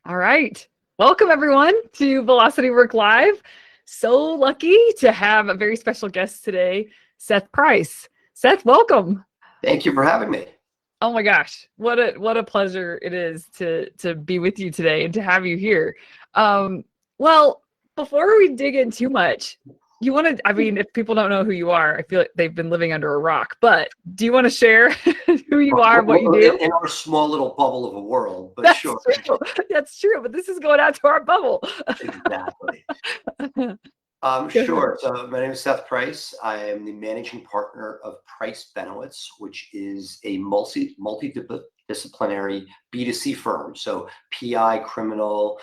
All right. Welcome, everyone, to Velocity Work Live. So lucky to have a very special guest today, Seth Price. Seth, welcome. Thank you for having me. Oh my gosh, what a pleasure it is to be with you today and to have you here. Well, before we dig in too much, you want to, I mean, if people don't know who you are, I feel like they've been living under a rock, but do you want to share who you are and what you do? In our small little bubble of a world, but That's sure. true. That's true, but this is going out to our bubble. Exactly. Go ahead. Sure. So my name is Seth Price. I am the managing partner of Price Benowitz, which is a multidisciplinary B2C firm. So PI, criminal,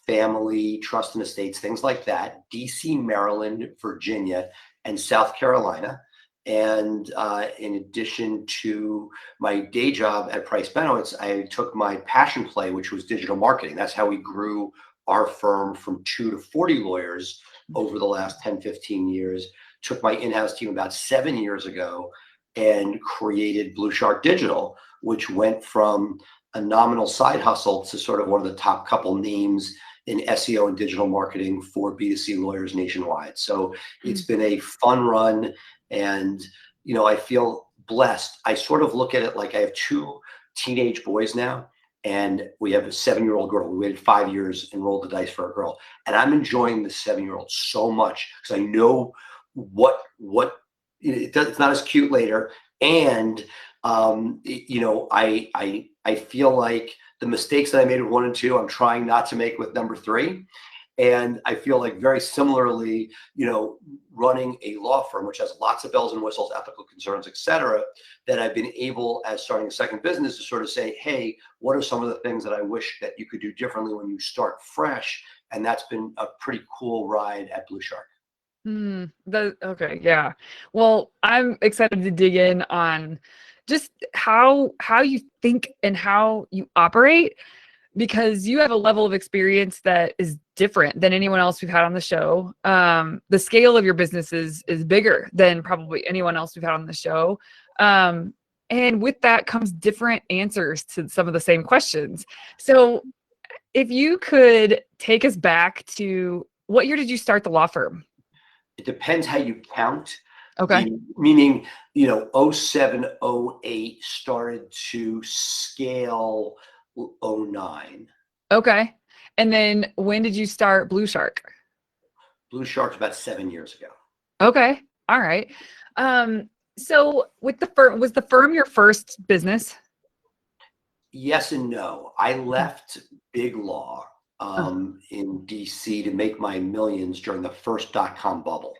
family, trust and estates, things like that. DC, Maryland, Virginia, and South Carolina. And in addition to my day job at Price Benowitz, I took my passion play, which was digital marketing. That's how we grew our firm from 2 to 40 lawyers over the last 10, 15 years. Took my in-house team about 7 years ago and created BluShark Digital, which went from a nominal side hustle to sort of one of the top couple names in SEO and digital marketing for B2C lawyers nationwide. So it's been a fun run, and I feel blessed. I sort of look at it like I have 2 teenage boys now, and we have a 7-year-old girl. We waited 5 years and rolled the dice for a girl, and I'm enjoying the 7-year-old so much because I know what it's not as cute later, and I feel like the mistakes that I made with 1 and 2, I'm trying not to make with number 3. And I feel like very similarly, running a law firm, which has lots of bells and whistles, ethical concerns, et cetera, that I've been able, as starting a second business, to sort of say, hey, what are some of the things that I wish that you could do differently when you start fresh? And that's been a pretty cool ride at BluShark. Okay, yeah. Well, I'm excited to dig in on just how you think and how you operate, because you have a level of experience that is different than anyone else we've had on the show. The scale of your business is bigger than probably anyone else we've had on the show. And with that comes different answers to some of the same questions. So if you could take us back to, what year did you start the law firm? It depends how you count. Okay. Meaning, 07, 08 started to scale 09. Okay. And then when did you start BluShark? BluShark's about 7 years ago. Okay. All right. So with the firm, was the firm your first business? Yes and no. I left big law Oh. in DC to make my millions during the first .com bubble,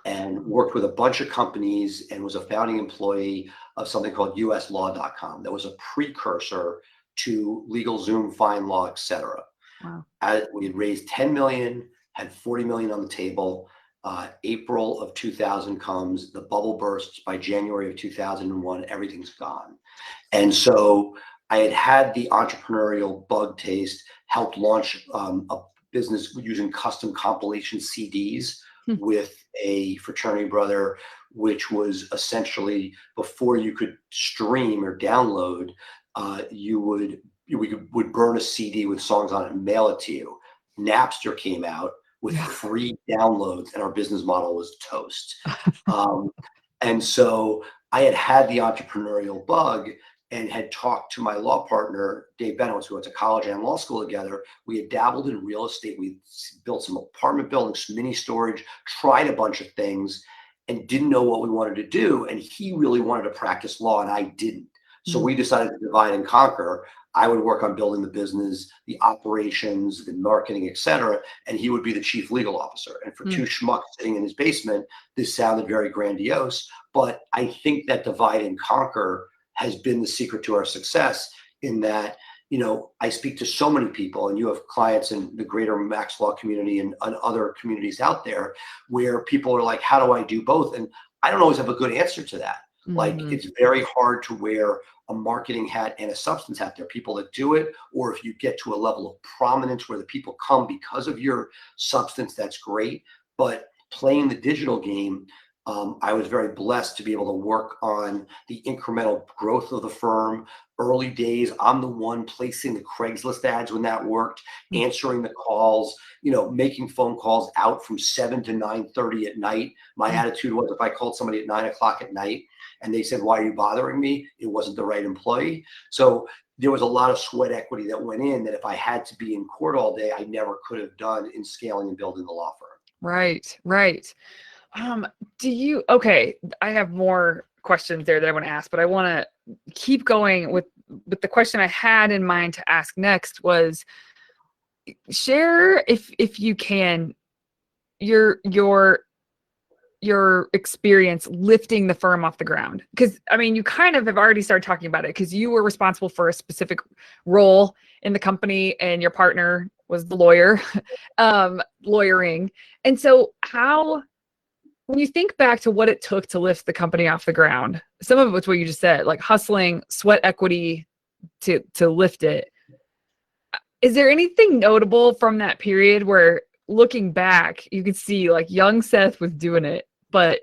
and worked with a bunch of companies and was a founding employee of something called uslaw.com. That was a precursor to LegalZoom, FindLaw, et cetera. Wow. We had raised 10 million, had 40 million on the table. April of 2000 comes, the bubble bursts. By January of 2001, everything's gone. And so I had the entrepreneurial bug taste, helped launch a business using custom compilation CDs with a fraternity brother, which was essentially, before you could stream or download, we would burn a CD with songs on it and mail it to you. Napster came out with free downloads, and our business model was toast. And so I had the entrepreneurial bug and had talked to my law partner, Dave Benowitz, who went to college and law school together. We had dabbled in real estate. We built some apartment buildings, some mini storage, tried a bunch of things, and didn't know what we wanted to do. And he really wanted to practice law, and I didn't. So we decided to divide and conquer. I would work on building the business, the operations, the marketing, et cetera, and he would be the chief legal officer. And for 2 schmucks sitting in his basement, this sounded very grandiose. But I think that divide and conquer has been the secret to our success, in that, I speak to so many people, and you have clients in the greater Max Law community and other communities out there, where people are like, how do I do both? And I don't always have a good answer to that. Like, it's very hard to wear a marketing hat and a substance hat. There are people that do it, or if you get to a level of prominence where the people come because of your substance, that's great. But playing the digital game, I was very blessed to be able to work on the incremental growth of the firm. Early days, I'm the one placing the Craigslist ads when that worked, answering the calls, making phone calls out from 7 to 9:30 at night. My attitude was, if I called somebody at 9 o'clock at night and they said, "Why are you bothering me?" it wasn't the right employee. So there was a lot of sweat equity that went in that if I had to be in court all day, I never could have done in scaling and building the law firm. Right, right. Okay, I have more questions there that I want to ask, but I want to keep going with the question I had in mind to ask next was, share, if you can, your experience lifting the firm off the ground. Because I mean, you kind of have already started talking about it, because you were responsible for a specific role in the company and your partner was the lawyer, lawyering. And so when you think back to what it took to lift the company off the ground, some of it's what you just said, like hustling, sweat equity to lift it. Is there anything notable from that period where, looking back, you could see like young Seth was doing it, but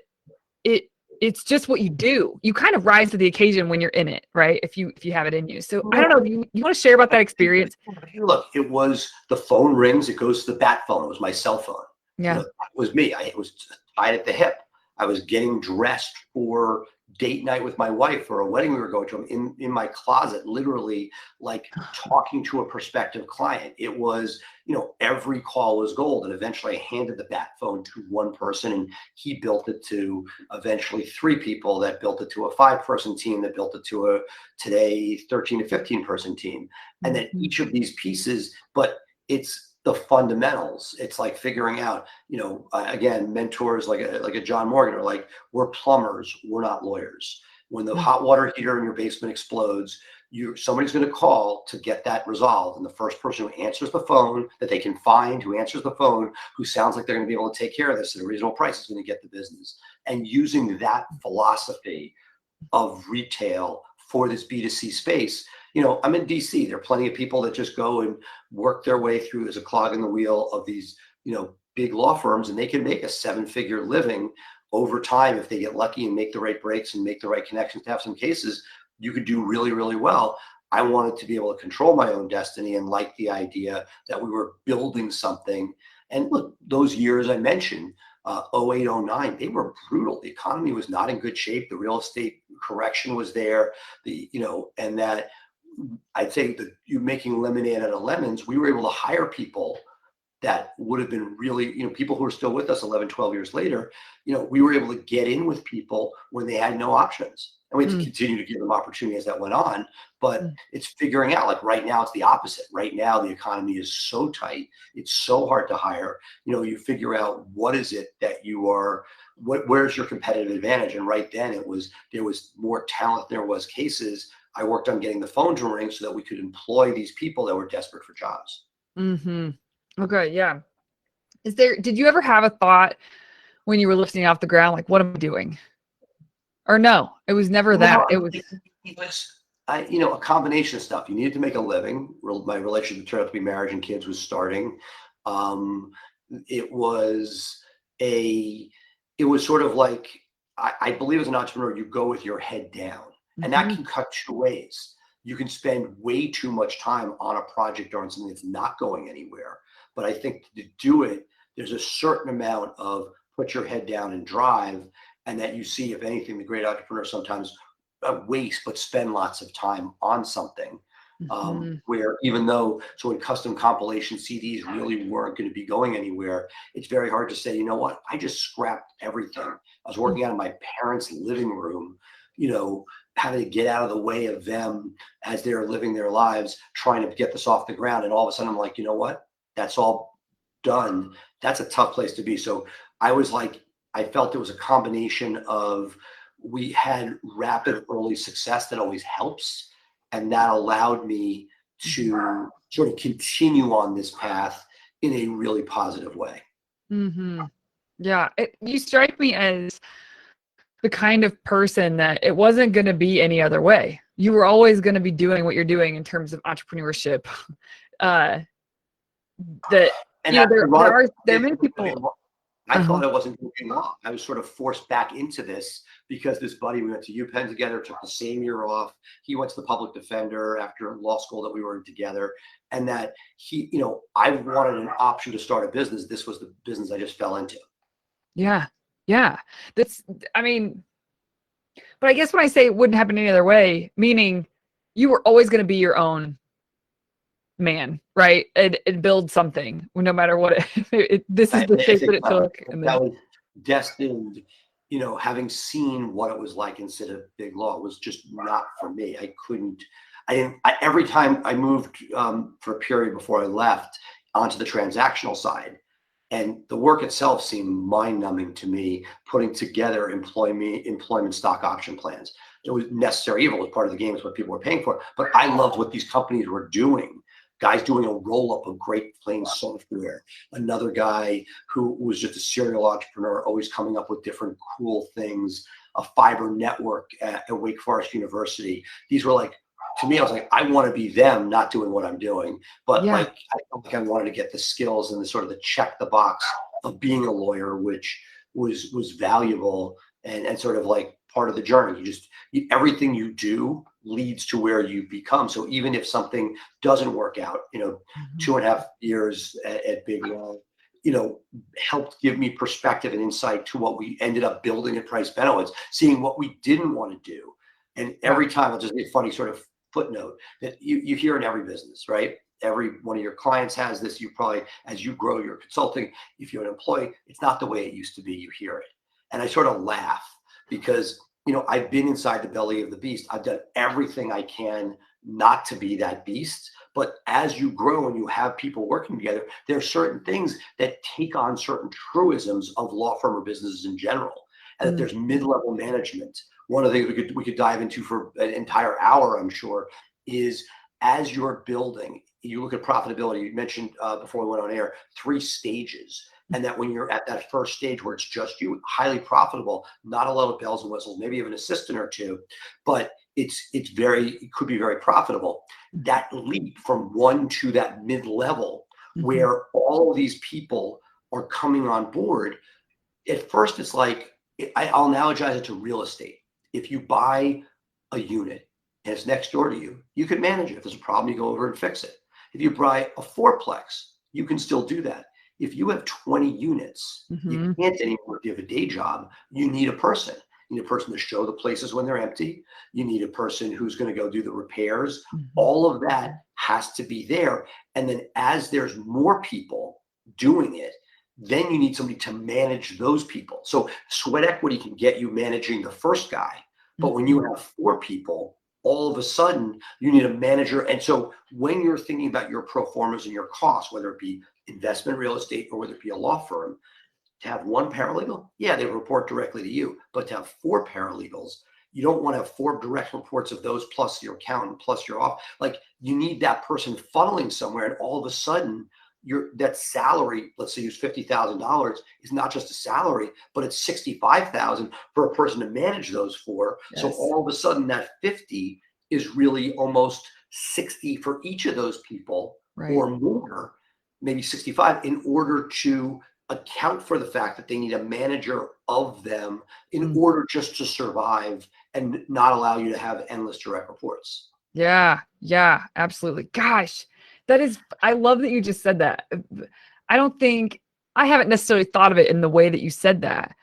it's just what you do. You kind of rise to the occasion when you're in it, right? If you have it in you. So I don't know, you want to share about that experience? Look, it was the phone rings, it goes to the bat phone. It was my cell phone. Yeah. That was me. It was tied at the hip. I was getting dressed for date night with my wife for a wedding we were going to, in my closet, literally, like talking to a prospective client. It was, every call was gold. And eventually I handed the bat phone to one person, and he built it to eventually 3 people, that built it to a 5-person team, that built it to a today 13 to 15-person team. And then each of these pieces, but it's the fundamentals. It's like figuring out, again, mentors like a John Morgan are like, we're plumbers, we're not lawyers. When the hot water heater in your basement explodes, somebody's going to call to get that resolved. And the first person who answers the phone that they can find, who answers the phone, who sounds like they're going to be able to take care of this at a reasonable price, is going to get the business. And using that philosophy of retail for this B2C space, I'm in DC. There are plenty of people that just go and work their way through as a clog in the wheel of these, big law firms, and they can make a 7-figure living over time if they get lucky and make the right breaks and make the right connections to have some cases. You could do really, really well. I wanted to be able to control my own destiny and like the idea that we were building something. And look, those years I mentioned, 08, 09, they were brutal. The economy was not in good shape. The real estate correction was there. And that, I'd say that you making lemonade out of lemons, we were able to hire people that would have been really, people who are still with us 11, 12 years later. We were able to get in with people when they had no options. And we had to continue to give them opportunity as that went on. But it's figuring out, like right now, it's the opposite. Right now, the economy is so tight. It's so hard to hire. You figure out what is it that you are, where's your competitive advantage? And right then there was more talent than there was cases. I worked on getting the phone to ring so that we could employ these people that were desperate for jobs. Okay. Yeah. Did you ever have a thought when you were lifting off the ground, like, what am I doing? Or no, it was never that. It was a combination of stuff. You needed to make a living. My relationship turned out to be marriage and kids was starting. It was sort of like, I believe as an entrepreneur, you go with your head down. And that can cut 2 ways. You can spend way too much time on a project or on something that's not going anywhere. But I think to do it, there's a certain amount of put your head down and drive. And that you see, if anything, the great entrepreneur sometimes waste, but spend lots of time on something. Where even though, when custom compilation CDs really weren't going to be going anywhere, it's very hard to say, you know what, I just scrapped everything. I was working out of my parents' living room, having to get out of the way of them as they're living their lives, trying to get this off the ground. And all of a sudden I'm like, you know what, that's all done. That's a tough place to be. So I was like, I felt it was a combination of, we had rapid early success that always helps. And that allowed me to sort of continue on this path in a really positive way. Yeah. You strike me as the kind of person that it wasn't going to be any other way. You were always going to be doing what you're doing in terms of entrepreneurship. There are many people. I thought I wasn't doing law. I was sort of forced back into this because this buddy, we went to UPenn together, took the same year off. He went to the public defender after law school that we were in together. And that he, I wanted an option to start a business. This was the business I just fell into. Yeah. Yeah. I mean, but I guess when I say it wouldn't happen any other way, meaning you were always going to be your own man, right? And build something, no matter what this is the shape that it took. And that was destined, having seen what it was like instead of big law was just not for me. Every time I moved for a period before I left onto the transactional side, and the work itself seemed mind-numbing to me, putting together employment stock option plans. It was necessary evil. It was part of the game. It's what people were paying for. But I loved what these companies were doing. Guys doing a roll-up of Great Plains software. Another guy who was just a serial entrepreneur, always coming up with different cool things. A fiber network at Wake Forest University. These were like, to me, I was like, I want to be them, not doing what I'm doing. But I felt like I wanted to get the skills and the sort of the check the box of being a lawyer, which was valuable and sort of like part of the journey. Everything you do leads to where you become. So even if something doesn't work out, 2.5 years at Big Law, helped give me perspective and insight to what we ended up building at Price Benowitz, seeing what we didn't want to do. And every time, I'll just be a funny sort of footnote that you hear in every business, right? Every one of your clients has this. You probably, as you grow your consulting, if you're an employee, it's not the way it used to be. You hear it. And I sort of laugh because, I've been inside the belly of the beast. I've done everything I can not to be that beast. But as you grow and you have people working together, there are certain things that take on certain truisms of law firm or businesses in general. And that there's mid-level management. One of the things we could dive into for an entire hour, I'm sure, is as you're building, you look at profitability. You mentioned before we went on air, 3 stages. And that when you're at that first stage where it's just you, highly profitable, not a lot of bells and whistles, maybe even an assistant or two, but it could be very profitable. That leap from 1 to that mid-level where all of these people are coming on board, at first it's like, I'll analogize it to real estate. If you buy a unit and it's next door to you, you can manage it. If there's a problem, you go over and fix it. If you buy a 4-plex, you can still do that. If you have 20 units, you can't anymore give a day job. You need a person. You need a person to show the places when they're empty. You need a person who's going to go do the repairs. All of that has to be there. And then as there's more people doing it, then you need somebody to manage those people. So sweat equity can get you managing the first guy. But when you have 4 people, all of a sudden you need a manager. And so when you're thinking about your pro formas and your costs, whether it be investment real estate or whether it be a law firm, to have 1 paralegal, they report directly to you. But to have 4 paralegals, you don't want to have 4 direct reports of those plus your accountant plus your off. Like you need that person funneling somewhere, and all of a sudden that salary, let's say use $50,000, is not just a salary, but it's $65,000 for a person to manage those 4. Yes. So all of a sudden that 50 is really almost 60 for each of those people, or more, maybe 65, in order to account for the fact that they need a manager of them in order just to survive and not allow you to have endless direct reports. Yeah, absolutely. Gosh. I love that you just said that. I haven't necessarily thought of it in the way that you said that,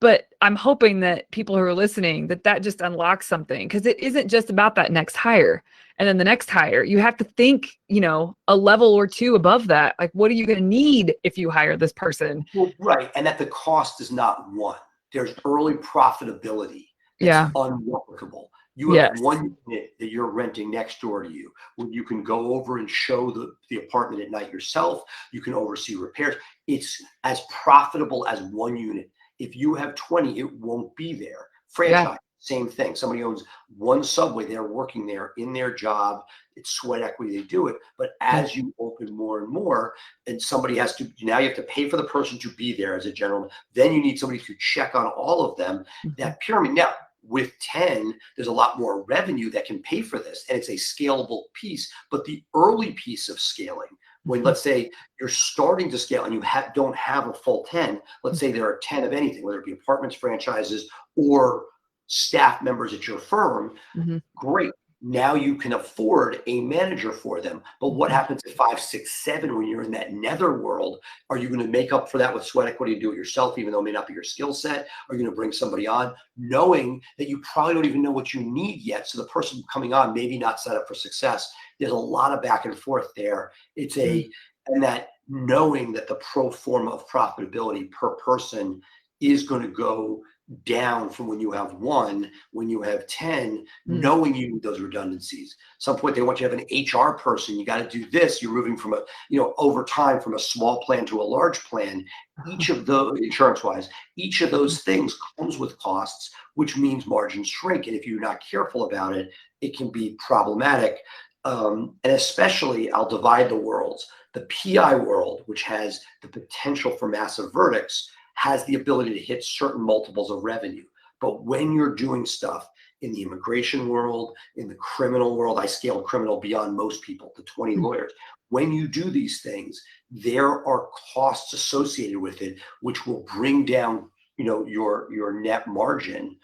but I'm hoping that people who are listening, that just unlocks something, because it isn't just about that next hire and then the next hire. You have to think, a level or 2 above that. Like, what are you going to need if you hire this person? Well, right. And that the cost is not 1. There's early profitability that's unreplicable. You have 1 unit that you're renting next door to you, where you can go over and show the apartment at night yourself. You can oversee repairs. It's as profitable as 1 unit. If you have 20, it won't be there. Franchise, same thing. Somebody owns 1 Subway. They're working there in their job. It's sweat equity. They do it. But as you open more and more, and somebody has to, now you have to pay for the person to be there as a gentleman. Then you need somebody to check on all of them. That pyramid. Now, with 10, there's a lot more revenue that can pay for this, and it's a scalable piece. But the early piece of scaling, When, let's say, you're starting to scale and you don't have a full 10, let's say there are 10 of anything, whether it be apartments, franchises, or staff members at your firm, Mm-hmm. great. Now you can afford a manager for them. But what happens at 5, 6, 7 when you're in that netherworld? Are you going to make up for that with sweat equity and do it yourself, even though it may not be your skill set? Are you going to bring somebody on knowing that you probably don't even know what you need yet? So the person coming on maybe not set up for success. There's a lot of back and forth there. And that knowing that the pro forma of profitability per person is going to go down from when you have 1, when you have 10, knowing you need those redundancies. Some point they want you to have an HR person. You got to do this. You're moving from over time from a small plan to a large plan. Each of those, insurance-wise, each of those things comes with costs, which means margins shrink. And if you're not careful about it, it can be problematic. And especially, I'll divide the worlds. The PI world, which has the potential for massive verdicts, has the ability to hit certain multiples of revenue. But when you're doing stuff in the immigration world, in the criminal world, I scaled criminal beyond most people to 20 lawyers. When you do these things, there are costs associated with it, which will bring down, your net margin,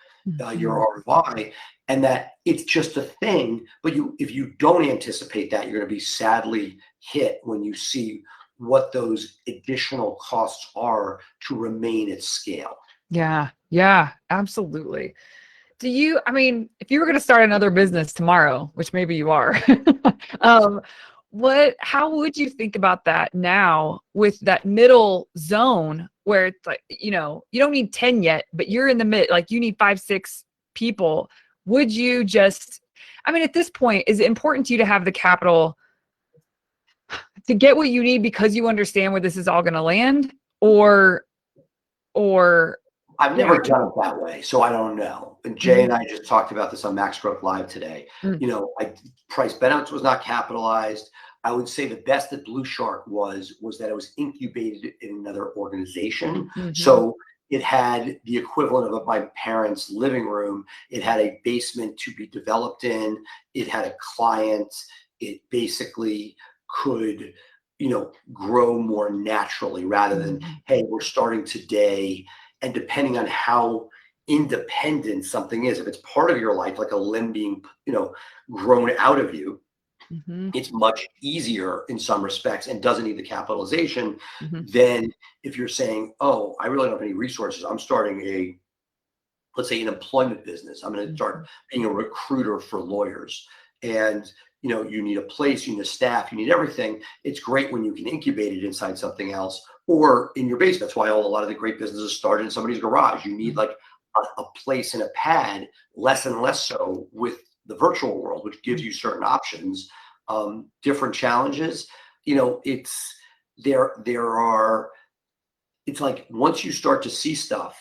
your ROI, and that it's just a thing. But if you don't anticipate that, you're going to be sadly hit when you see what those additional costs are to remain at scale. Yeah, absolutely. If you were going to start another business tomorrow, which maybe you are, how would you think about that now with that middle zone where it's like, you don't need 10 yet, but you're in the mid, like you need 5, 6 people. Would you at this point, is it important to you to have the capital to get what you need because you understand where this is all going to land, or I've never done it that way, so I don't know. And Jay and I just talked about this on Max Growth Live today. Price Benouts was not capitalized. I would say the best that BluShark was that it was incubated in another organization. So it had the equivalent of my parents' living room. It had a basement to be developed in. It had a client. It basically could, grow more naturally rather than, hey, we're starting today. And depending on how independent something is, if it's part of your life, like a limb being, grown out of you, it's much easier in some respects and doesn't need the capitalization than if you're saying, oh, I really don't have any resources. I'm starting let's say an employment business. I'm going to start being a recruiter for lawyers. And you need a place, you need a staff, you need everything. It's great when you can incubate it inside something else or in your basement. That's why a lot of the great businesses started in somebody's garage. You need like a place and a pad, less and less so with the virtual world, which gives you certain options, different challenges. It's like once you start to see stuff,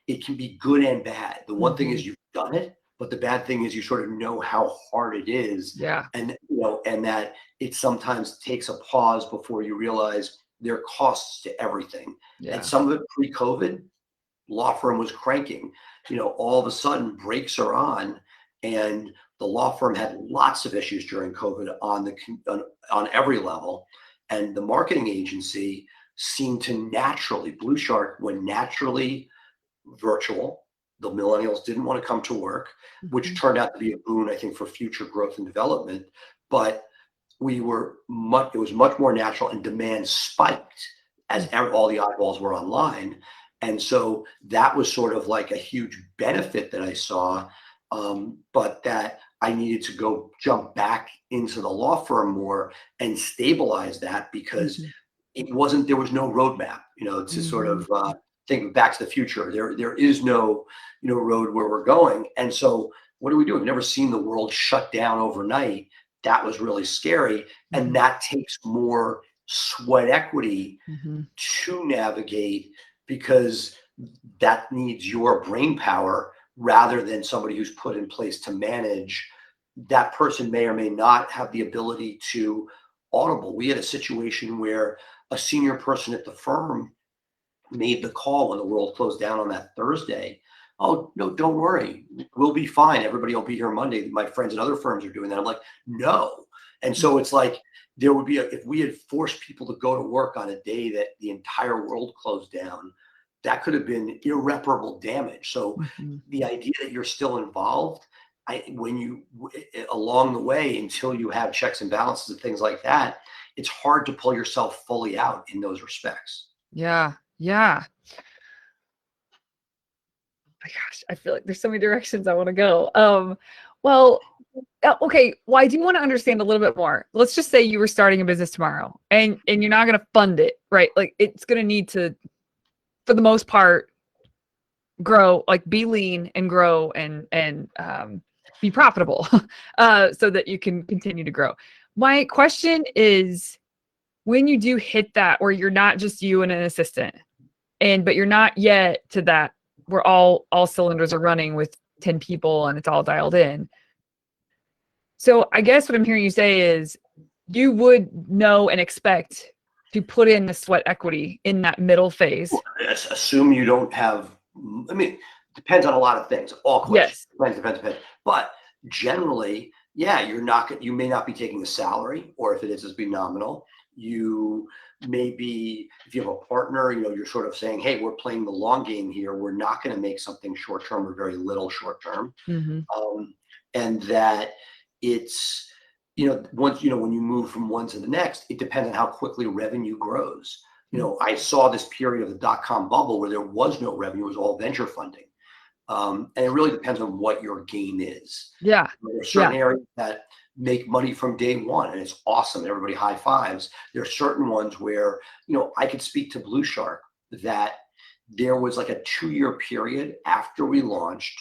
it can be good and bad. The one thing is you've done it, but the bad thing is you sort of know how hard it is. Yeah. And, and that it sometimes takes a pause before you realize there are costs to everything. Yeah. And some of it pre-COVID, law firm was cranking, all of a sudden brakes are on, and the law firm had lots of issues during COVID on every level. And the marketing agency seemed to BluShark went naturally virtual. The millennials didn't want to come to work, which turned out to be a boon, I think, for future growth and development. But it was much more natural, and demand spiked as all the eyeballs were online. And so that was sort of like a huge benefit that I saw, but that I needed to jump back into the law firm more and stabilize that, because there was no roadmap, to sort of think back to the future. There is no, road where we're going. And so what do we do? We've never seen the world shut down overnight. That was really scary. And that takes more sweat equity to navigate, because that needs your brain power rather than somebody who's put in place to manage. That person may or may not have the ability to audible. We had a situation where a senior person at the firm made the call when the world closed down on that Thursday. Oh, no, don't worry. We'll be fine. Everybody will be here Monday. My friends at other firms are doing that. I'm like, no, And so it's like, there would be if we had forced people to go to work on a day that the entire world closed down, that could have been irreparable damage. So Mhm. the idea that you're still involved, along the way, until you have checks and balances and things like that, it's hard to pull yourself fully out in those respects. Yeah. Yeah. My gosh, I feel like there's so many directions I want to go. Well, okay. Well, I do want to understand a little bit more. Let's just say you were starting a business tomorrow, and you're not going to fund it, right? Like it's going to need to, for the most part, grow, like be lean and grow and be profitable, so that you can continue to grow. My question is, when you do hit that, where you're not just you and an assistant, but you're not yet to that where all cylinders are running with 10 people and it's all dialed in. So I guess what I'm hearing you say is you would know and expect to put in the sweat equity in that middle phase. Assume you don't have, I mean, depends on a lot of things. All questions. Yes. Depends. But generally, yeah, you may not be taking a salary, or if it is, it's be nominal. You may be, if you have a partner, you're sort of saying, hey, we're playing the long game here. We're not going to make something short term, or very little short term. Mm-hmm. And that it's, once, when you move from one to the next, it depends on how quickly revenue grows. I saw this period of the dot-com bubble where there was no revenue, it was all venture funding. And it really depends on what your game is. Yeah. There are certain areas that make money from day one, and it's awesome. Everybody high fives. There are certain ones where, I could speak to BluShark, that there was like a 2-year period after we launched.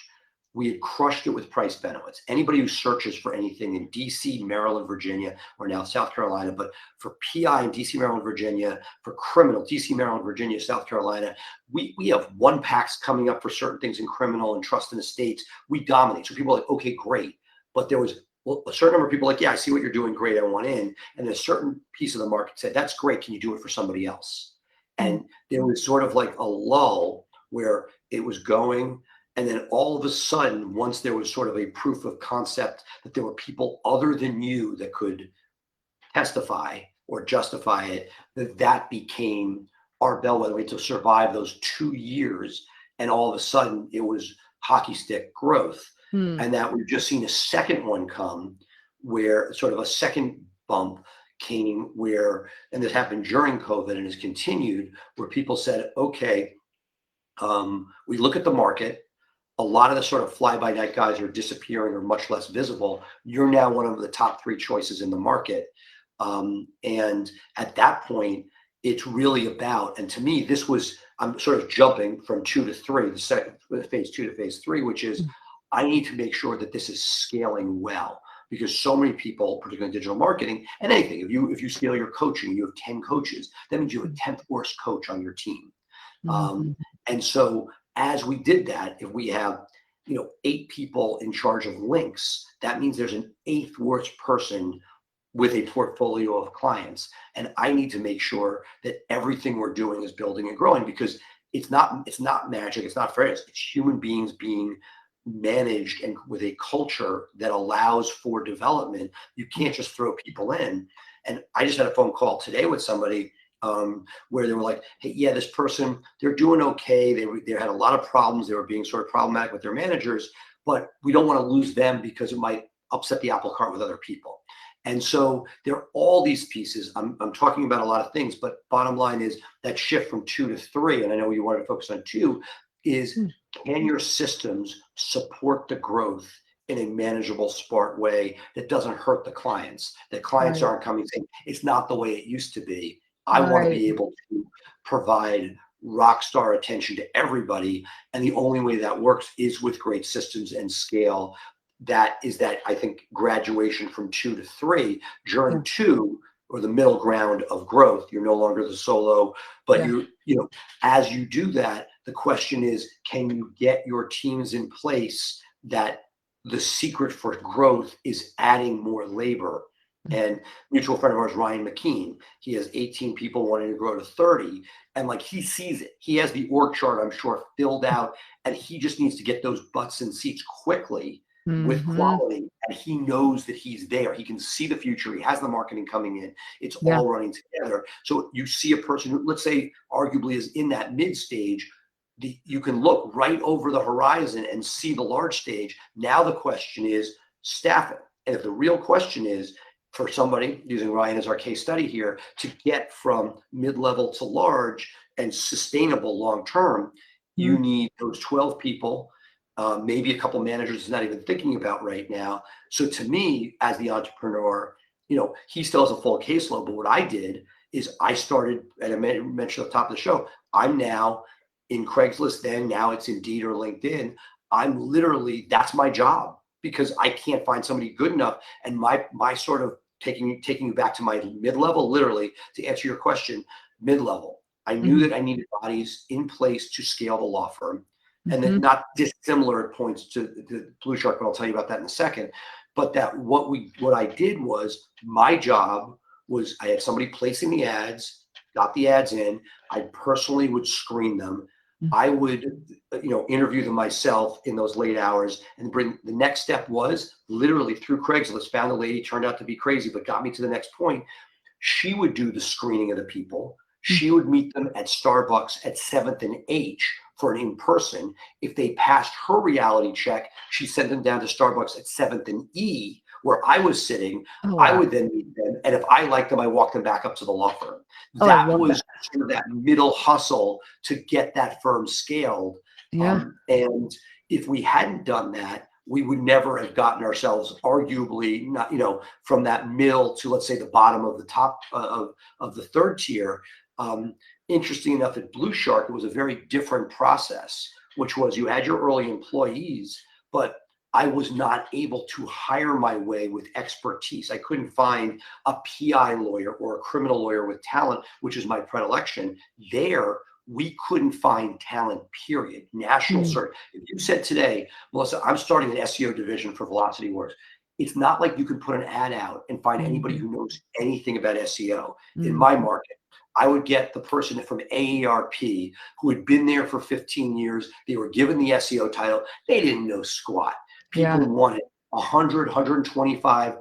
We had crushed it with price benefits. Anybody who searches for anything in DC, Maryland, Virginia, or now South Carolina, but for PI in DC, Maryland, Virginia, for criminal, DC, Maryland, Virginia, South Carolina, we have 1-packs coming up for certain things in criminal and trust and estates. We dominate. So people are like, okay, great. But there was a certain number of people like, yeah, I see what you're doing. Great. I want in. And a certain piece of the market said, that's great. Can you do it for somebody else? And there was sort of like a lull where it was going. And then all of a sudden, once there was sort of a proof of concept that there were people other than you that could testify or justify it, that became our bellwether to survive those 2 years. And all of a sudden, it was hockey stick growth. And that we've just seen a second one come, where sort of a second bump came, where, and this happened during COVID and has continued, where people said, okay, we look at the market. A lot of the sort of fly-by-night guys are disappearing or much less visible. You're now one of the top 3 choices in the market. And at that point, it's really about, and to me, I'm sort of jumping from 2 to 3, phase 2 to phase 3, which is, I need to make sure that this is scaling well, because so many people, particularly in digital marketing and anything, if you scale your coaching, you have 10 coaches, that means you have a 10th worst coach on your team. And so as we did that, if we have 8 people in charge of links, that means there's an 8th worst person with a portfolio of clients. And I need to make sure that everything we're doing is building and growing, because it's not magic, it's not fairs, it's human beings being managed and with a culture that allows for development. You can't just throw people in. And I just had a phone call today with somebody where they were like, hey, yeah, this person, they're doing okay. They had a lot of problems. They were being sort of problematic with their managers, but we don't want to lose them because it might upset the apple cart with other people. And so there are all these pieces. I'm talking about a lot of things, but bottom line is that shift from 2 to 3, and I know you wanted to focus on 2, is can your systems support the growth in a manageable, smart way that doesn't hurt the clients, that clients aren't coming saying, it's not the way it used to be. I want to be able to provide rock star attention to everybody. And the only way that works is with great systems and scale. That I think graduation from 2 to 3, during 2, or the middle ground of growth, you're no longer the solo, but as you do that, the question is, can you get your teams in place that the secret for growth is adding more labor? And mutual friend of ours, Ryan McKean, he has 18 people wanting to grow to 30. And like, he sees it. He has the org chart, I'm sure, filled out, and he just needs to get those butts in seats quickly with quality. and he knows that he's there. He can see the future. He has the marketing coming in. It's Yeah. all running together. So you see a person who, let's say, arguably is in that mid stage. You can look right over the horizon and see the large stage. Now the question is staffing. And if the real question is for somebody, using Ryan as our case study here, to get from mid-level to large and sustainable long-term, you need those 12 people, maybe a couple managers he's not even thinking about right now. So to me, as the entrepreneur, he still has a full caseload, but what I did is I started, and I mentioned at the top of the show, I'm now in Craigslist, then now it's Indeed or LinkedIn. I'm literally, that's my job, because I can't find somebody good enough. And my sort of taking you back to my mid-level, literally, to answer your question, mid-level, I knew that I needed bodies in place to scale the law firm, and then not dissimilar at points to the BluShark, but I'll tell you about that in a second. But that what I did was, my job was, I had somebody placing the ads, got the ads in, I personally would screen them. I would, interview them myself in those late hours, and the next step was literally through Craigslist, found a lady, turned out to be crazy, but got me to the next point. She would do the screening of the people. She would meet them at Starbucks at 7th and H for an in-person. If they passed her reality check, she sent them down to Starbucks at 7th and E, where I was sitting. Oh, wow. I would then meet them, and if I liked them, I walked them back up to the law firm. I That love was sort of that middle hustle to get that firm scaled. Yeah. And if we hadn't done that, we would never have gotten ourselves, arguably, not, from that middle to, let's say, the bottom of the top of the third tier. Interesting enough, at BluShark, it was a very different process, which was, you had your early employees, but I was not able to hire my way with expertise. I couldn't find a PI lawyer or a criminal lawyer with talent, which is my predilection. There, we couldn't find talent, period. National search. If you said today, Melissa, I'm starting an SEO division for Velocity Works, it's not like you could put an ad out and find anybody who knows anything about SEO. In my market, I would get the person from AARP who had been there for 15 years. They were given the SEO title. They didn't know squat. People wanted 100, 125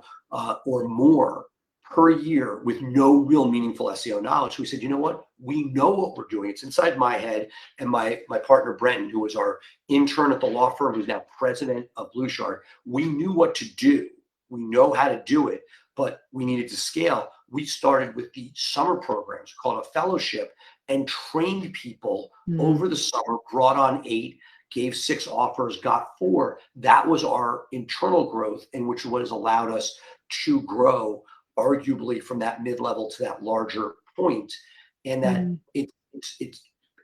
or more per year with no real meaningful SEO knowledge. So we said, you know what? We know what we're doing. It's inside my head. And my partner, Brenton, who was our intern at the law firm, who's now president of BluShark, we knew what to do. We know how to do it, but we needed to scale. We started with the summer programs called a fellowship and trained people over the summer, brought on 8, gave 6 offers, got 4. That was our internal growth, and which was allowed us to grow arguably from that mid-level to that larger point. And that it's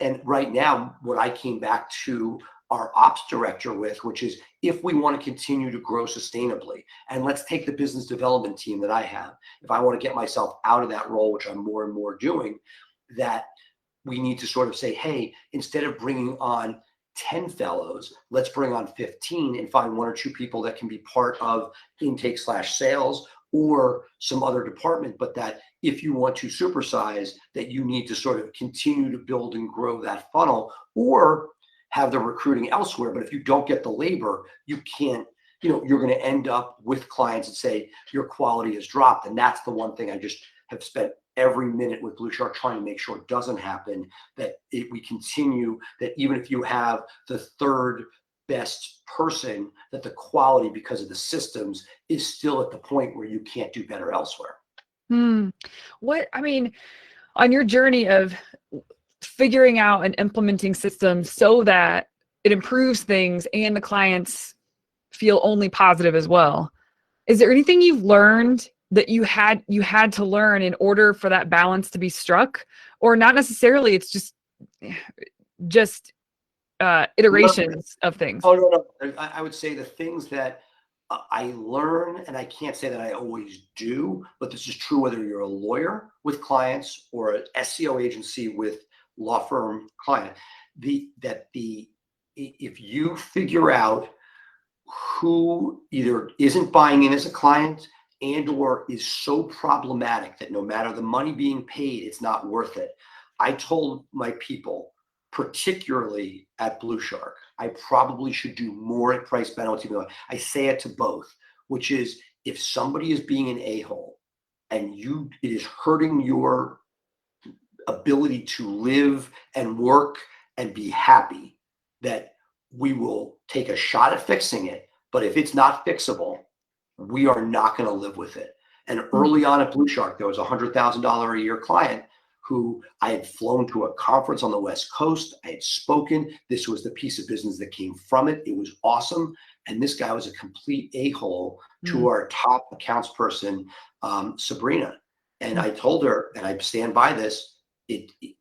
and right now, what I came back to our ops director with, which is, if we want to continue to grow sustainably, and let's take the business development team that I have, if I want to get myself out of that role, which I'm more and more doing, that we need to sort of say, hey, instead of bringing on 10 fellows, let's bring on 15 and find 1 or 2 people that can be part of intake/sales or some other department, but that if you want to supersize, that you need to sort of continue to build and grow that funnel, or have the recruiting elsewhere. But if you don't get the labor, you can't, you're going to end up with clients that say your quality has dropped. And that's the one thing I just have spent every minute with BluShark trying to make sure it doesn't happen, that we continue, that even if you have the third best person, that the quality, because of the systems, is still at the point where you can't do better elsewhere. On your journey of figuring out and implementing systems so that it improves things and the clients feel only positive as well, is there anything you've learned that you had to learn in order for that balance to be struck? Or not necessarily, it's just iterations of things? Oh, no. I would say the things that I learn, and I can't say that I always do, but this is true whether you're a lawyer with clients or an SEO agency with law firm client, if you figure out who either isn't buying in as a client and or is so problematic that no matter the money being paid, it's not worth it. I told my people, particularly at BluShark, I probably should do more at price penalty. I say it to both. which is if somebody is being an a-hole and it is hurting your ability to live and work and be happy, that we will take a shot at fixing it. But if it's not fixable, we are not going to live with it. And early on at BluShark, there was a $100,000 a year client who I had flown to a conference on the West Coast. I had spoken. This was the piece of business that came from it. It was awesome. And this guy was a complete a-hole to our top accounts person, Sabrina. And I told her, and I stand by this,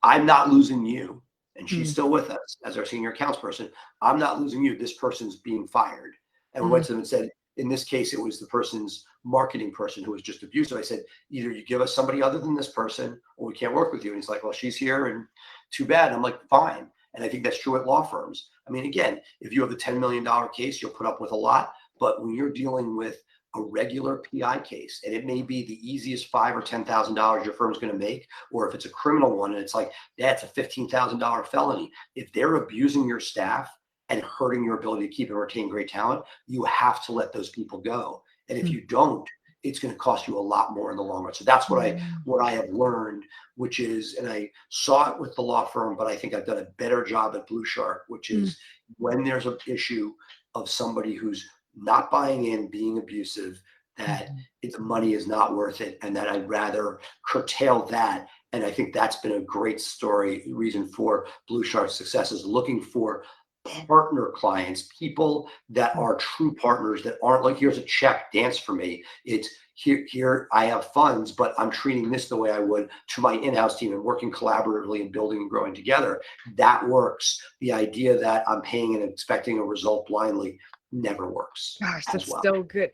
I'm not losing you. And she's still with us as our senior accounts person. I'm not losing you. This person's being fired. And we went to them and said, in this case, it was the person's marketing person who was just abusive. I said, either you give us somebody other than this person or we can't work with you. And he's like, well, she's here and too bad. And I'm like, fine. And I think that's true at law firms. I mean, again, if you have a $10 million case, you'll put up with a lot. But when you're dealing with a regular PI case, and it may be the easiest $5,000 or $10,000 your firm's going to make, or if it's a criminal one and it's like, that's a $15,000 felony. If they're abusing your staff and hurting your ability to keep and retain great talent, you have to let those people go. And if you don't, it's going to cost you a lot more in the long run. So that's what I have learned, which is, and I saw it with the law firm, but I think I've done a better job at BluShark, which is when there's an issue of somebody who's not buying in, being abusive, that the money is not worth it, and that I'd rather curtail that. And I think that's been a great reason for BluShark's success, is looking for partner clients, people that are true partners, that aren't like, here's a check, dance for me. It's here I have funds, but I'm treating this the way I would to my in-house team and working collaboratively and building and growing together. That works. The idea that I'm paying and expecting a result blindly newith works. Gosh, that's so good.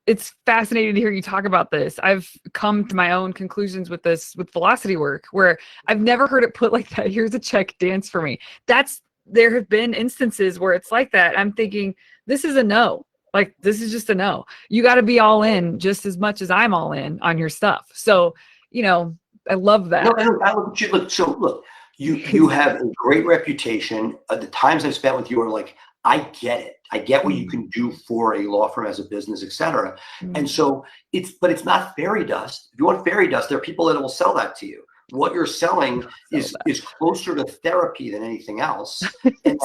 It's fascinating to hear you talk about this. I've come to my own conclusions with this, with velocity work, where I've never heard it put like that. Here's a check, dance for me. There have been instances where it's like that. I'm thinking, this is a no. Like, this is just a no. You got to be all in just as much as I'm all in on your stuff. So, I love that. Look, you have a great reputation. The times I've spent with you are like, I get it. I get what you can do for a law firm as a business, et cetera. And so but it's not fairy dust. If you want fairy dust, there are people that will sell that to you. What you're selling is closer to therapy than anything else. And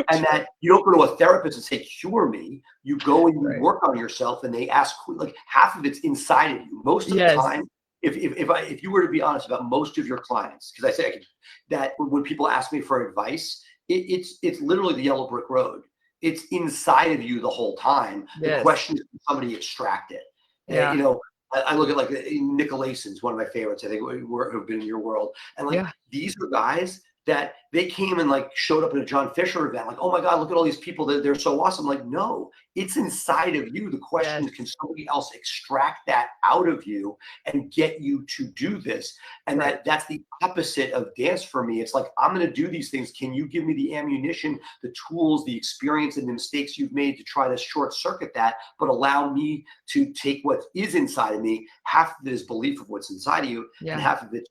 that you don't go to a therapist and say, cure me. You go and you work on yourself, and they ask, like, half of it's inside of you. Most of the time, if you were to be honest about most of your clients, because I say that when people ask me for advice, it's literally the yellow brick road. It's inside of you the whole time. The question is, can somebody extract it? And, I look at like Nick Lason's one of my favorites, I think, who've been in your world. And like, these are guys that they came and like showed up at a John Fisher event, like, oh my God, look at all these people, they're so awesome. Like, no, it's inside of you. The question is, can somebody else extract that out of you and get you to do this? And that's the opposite of dance for me. It's like, I'm going to do these things. Can you give me the ammunition, the tools, the experience, and the mistakes you've made to try to short circuit that, but allow me to take what is inside of me. Half of it is belief of what's inside of you, and half of it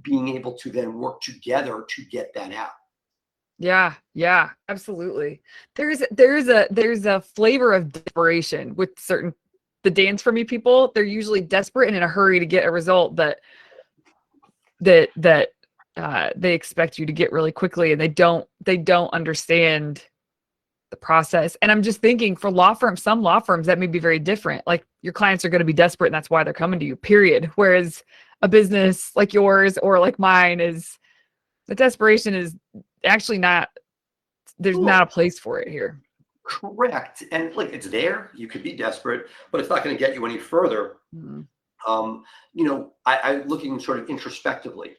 being able to then work together to get that out. Yeah, absolutely. There's a flavor of desperation with the dance for me people. They're usually desperate and in a hurry to get a result that they expect you to get really quickly, and they don't understand the process. And I'm just thinking, for some law firms that may be very different. Like, your clients are going to be desperate, and that's why they're coming to you, period. Whereas a business like yours or like mine, the desperation is actually not, there's not a place for it here. Correct. And like, it's there, you could be desperate, but it's not going to get you any further. I looking sort of introspectively,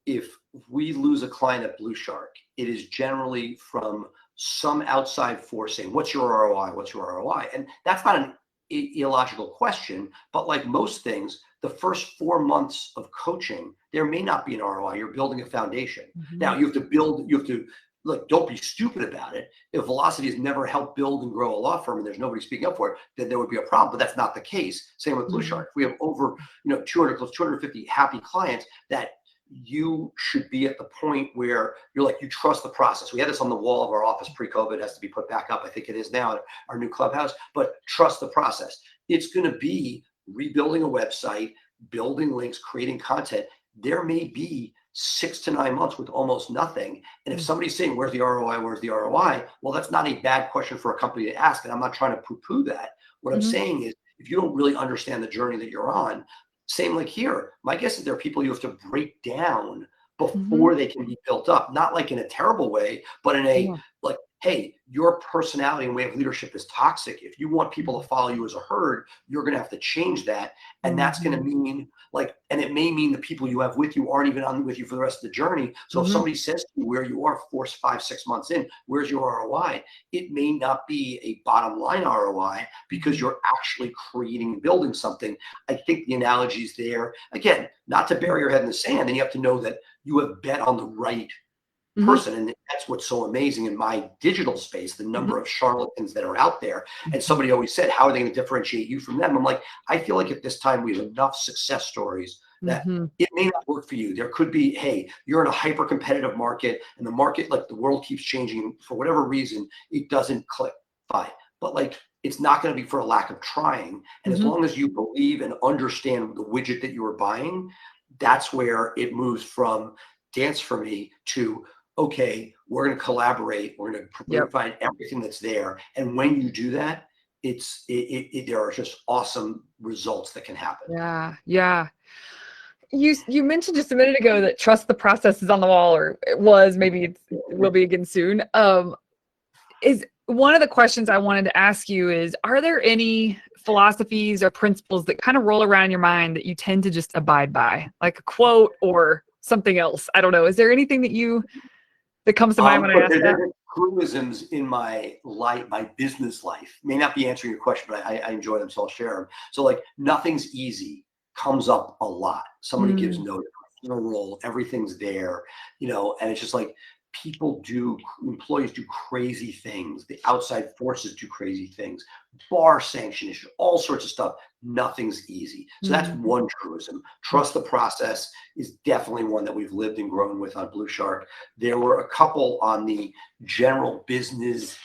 if we lose a client at BluShark, it is generally from some outside force saying, what's your ROI? What's your ROI? And that's not an illogical question, but like most things, the first 4 months of coaching, there may not be an ROI. You're building a foundation. Now you have to look, don't be stupid about it. If Velocity has never helped build and grow a law firm and there's nobody speaking up for it, then there would be a problem, but that's not the case. Same with BluShark. We have over, 200, close 250 happy clients that, you should be at the point where you're like, you trust the process. We had this on the wall of our office pre-COVID. It has to be put back up. I think it is now at our new clubhouse, but trust the process. It's going to be rebuilding a website, building links, creating content. There may be 6 to 9 months with almost nothing. And if somebody's saying, where's the ROI? Where's the ROI? Well, that's not a bad question for a company to ask. And I'm not trying to poo-poo that. What I'm saying is, if you don't really understand the journey that you're on, same like here, my guess is there are people you have to break down before they can be built up, not like in a terrible way, but in a like, hey, your personality and way of leadership is toxic. If you want people to follow you as a herd, you're going to have to change that. And that's going to mean like, and it may mean the people you have with you aren't even on with you for the rest of the journey. So if somebody says to you where you are 4, 5, 6 months in, where's your ROI? It may not be a bottom line ROI because you're actually creating and building something. I think the analogy is there. Again, not to bury your head in the sand, and you have to know that you have bet on the right person. And that's what's so amazing in my digital space, the number of charlatans that are out there. And somebody always said, how are they going to differentiate you from them? I'm like, I feel like at this time we have enough success stories that it may not work for you. There could be, hey, you're in a hyper competitive market and the market, like the world keeps changing for whatever reason, it doesn't click. Fine. But like, it's not going to be for a lack of trying. And as long as you believe and understand the widget that you are buying, that's where it moves from dance for me to, okay, we're going to collaborate. We're going to find everything that's there. And when you do that, there are just awesome results that can happen. Yeah. Yeah. You mentioned just a minute ago that trust the process is on the wall, or it was, maybe it will be again soon. Is one of the questions I wanted to ask you is, are there any philosophies or principles that kind of roll around your mind that you tend to just abide by, like a quote or something else? I don't know. Is there anything that comes to mind when I ask that? There are truisms in my life, my business life. May not be answering your question, but I enjoy them, so I'll share them. So like, nothing's easy comes up a lot. Somebody gives notice, a role, everything's there, and it's just like, employees do crazy things. The outside forces do crazy things. Bar sanction issue, all sorts of stuff. Nothing's easy. So that's one truism. Trust the process is definitely one that we've lived and grown with on BluShark. There were a couple on the general business,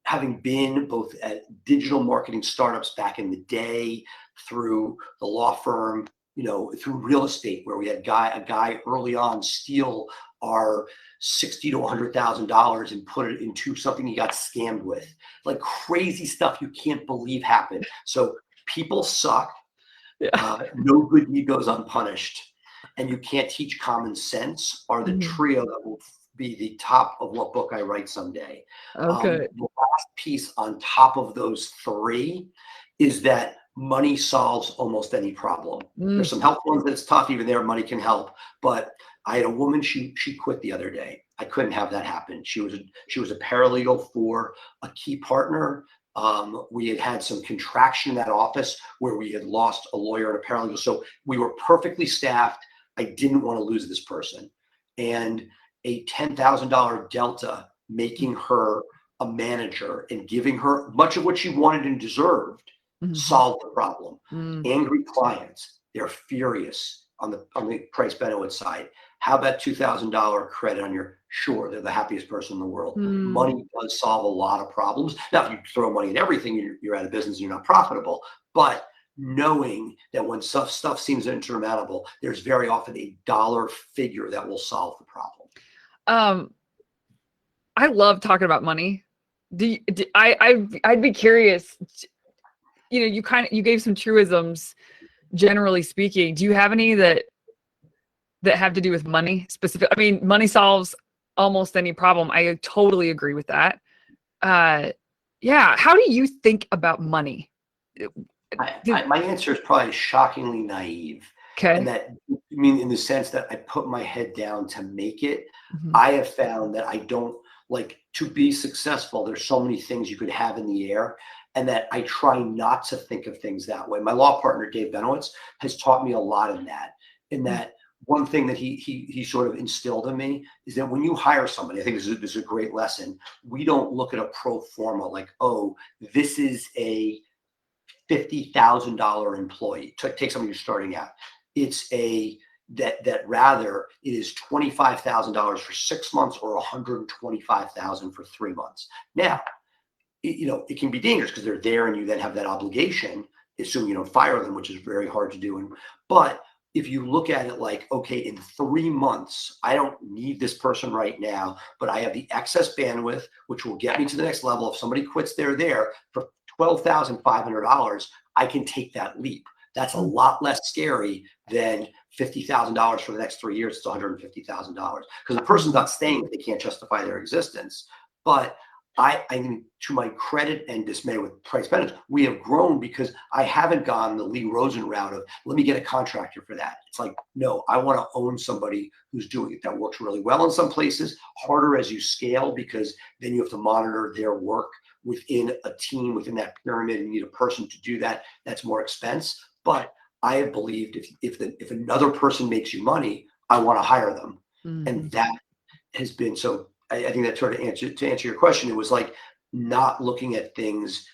having been both at digital marketing startups back in the day, through the law firm, through real estate, where we had a guy early on steal our $60,000 to $100,000 and put it into something he got scammed with, like crazy stuff you can't believe happened. So people suck. No good deed goes unpunished, and you can't teach common sense are the trio that will be the top of what book I write someday. Okay. The last piece on top of those three is that money solves almost any problem. There's some helpful ones that's tough. Even there, money can help. But I had a woman, she quit the other day. I couldn't have that happen. She was a paralegal for a key partner. We had some contraction in that office where we had lost a lawyer and a paralegal. So we were perfectly staffed. I didn't want to lose this person. And a $10,000 delta making her a manager and giving her much of what she wanted and deserved solved the problem. Angry clients, they're furious on the price benefit side. How about $2,000 credit on your, sure, they're the happiest person in the world. Money does solve a lot of problems. Now, if you throw money at everything, you're out of business and you're not profitable. But knowing that when stuff seems insurmountable, there's very often a dollar figure that will solve the problem. I love talking about money. I'd be curious. You gave some truisms, generally speaking. Do you have any that have to do with money specific? I mean, money solves almost any problem. I totally agree with that. Yeah. How do you think about money? My answer is probably shockingly naive. Okay. And that, I mean, in the sense that I put my head down to make it. I have found that I don't like to be successful. There's so many things you could have in the air, and that I try not to think of things that way. My law partner, Dave Benowitz, has taught me a lot in that one thing that he sort of instilled in me is that when you hire somebody, I think this is a great lesson. We don't look at a pro forma like, oh, this is a $50,000 employee. Take somebody who's starting out. It's a that rather it is $25,000 for 6 months or $125,000 for 3 months. Now, it can be dangerous because they're there and you then have that obligation, assuming you don't fire them, which is very hard to do. But if you look at it like, okay, in 3 months, I don't need this person right now, but I have the excess bandwidth, which will get me to the next level. If somebody quits there for $12,500, I can take that leap. That's a lot less scary than $50,000 for the next 3 years. It's $150,000 because the person's not staying if they can't justify their existence. But I mean, to my credit and dismay with Price Penalties, we have grown because I haven't gone the Lee Rosen route of let me get a contractor for that. It's like, no, I want to own somebody who's doing it. That works really well in some places, harder as you scale because then you have to monitor their work within a team, within that pyramid. You need a person to do that. That's more expense. But I have believed if another person makes you money, I want to hire them. And that has been so. I think that sort of to answer your question, it was like not looking at things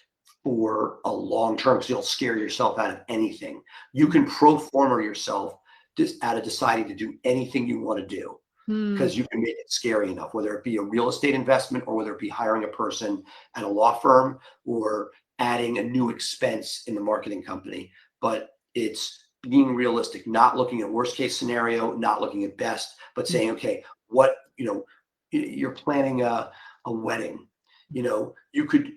for a long term because you'll scare yourself out of anything. You can pro forma yourself just out of deciding to do anything you want to do because you can make it scary enough, whether it be a real estate investment or whether it be hiring a person at a law firm or adding a new expense in the marketing company. But it's being realistic, not looking at worst case scenario, not looking at best, but saying, okay, what, you're planning a wedding, you could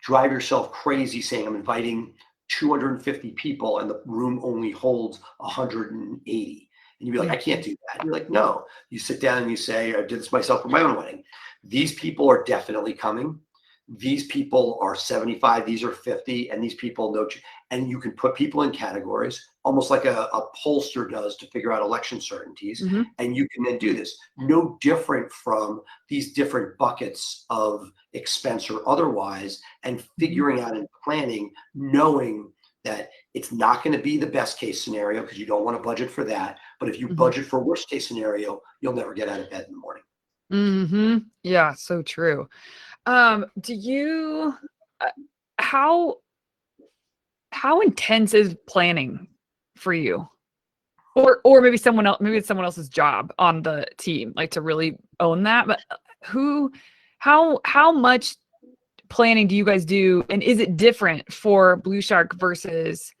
drive yourself crazy saying I'm inviting 250 people and the room only holds 180. And you'd be like, I can't do that. And you're like, no, you sit down and you say, I did this myself for my own wedding. These people are definitely coming. These people are 75, these are 50, and these people know. And you can put people in categories, almost like a pollster does to figure out election certainties. And you can then do this. No different from these different buckets of expense or otherwise, and figuring out and planning, knowing that it's not going to be the best case scenario because you don't want to budget for that. But if you budget for worst case scenario, you'll never get out of bed in the morning. Yeah, so true. Do you, how intense is planning for you? Or maybe someone else, maybe it's someone else's job on the team, like to really own that. But how much planning do you guys do? And is it different for BluShark versus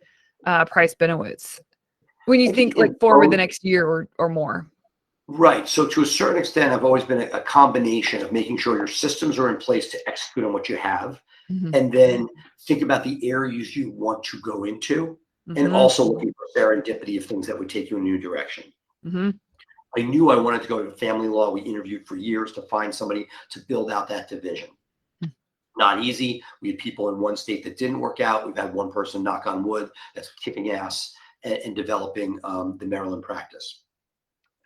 Price Benowitz when you think like forward the next year or more? Right. So to a certain extent, I've always been a combination of making sure your systems are in place to execute on what you have, and then think about the areas you want to go into, and also looking for serendipity of things that would take you in a new direction. I knew I wanted to go to family law. We interviewed for years to find somebody to build out that division. Not easy. We had people in one state that didn't work out. We've had one person, knock on wood, that's kicking ass and developing the Maryland practice.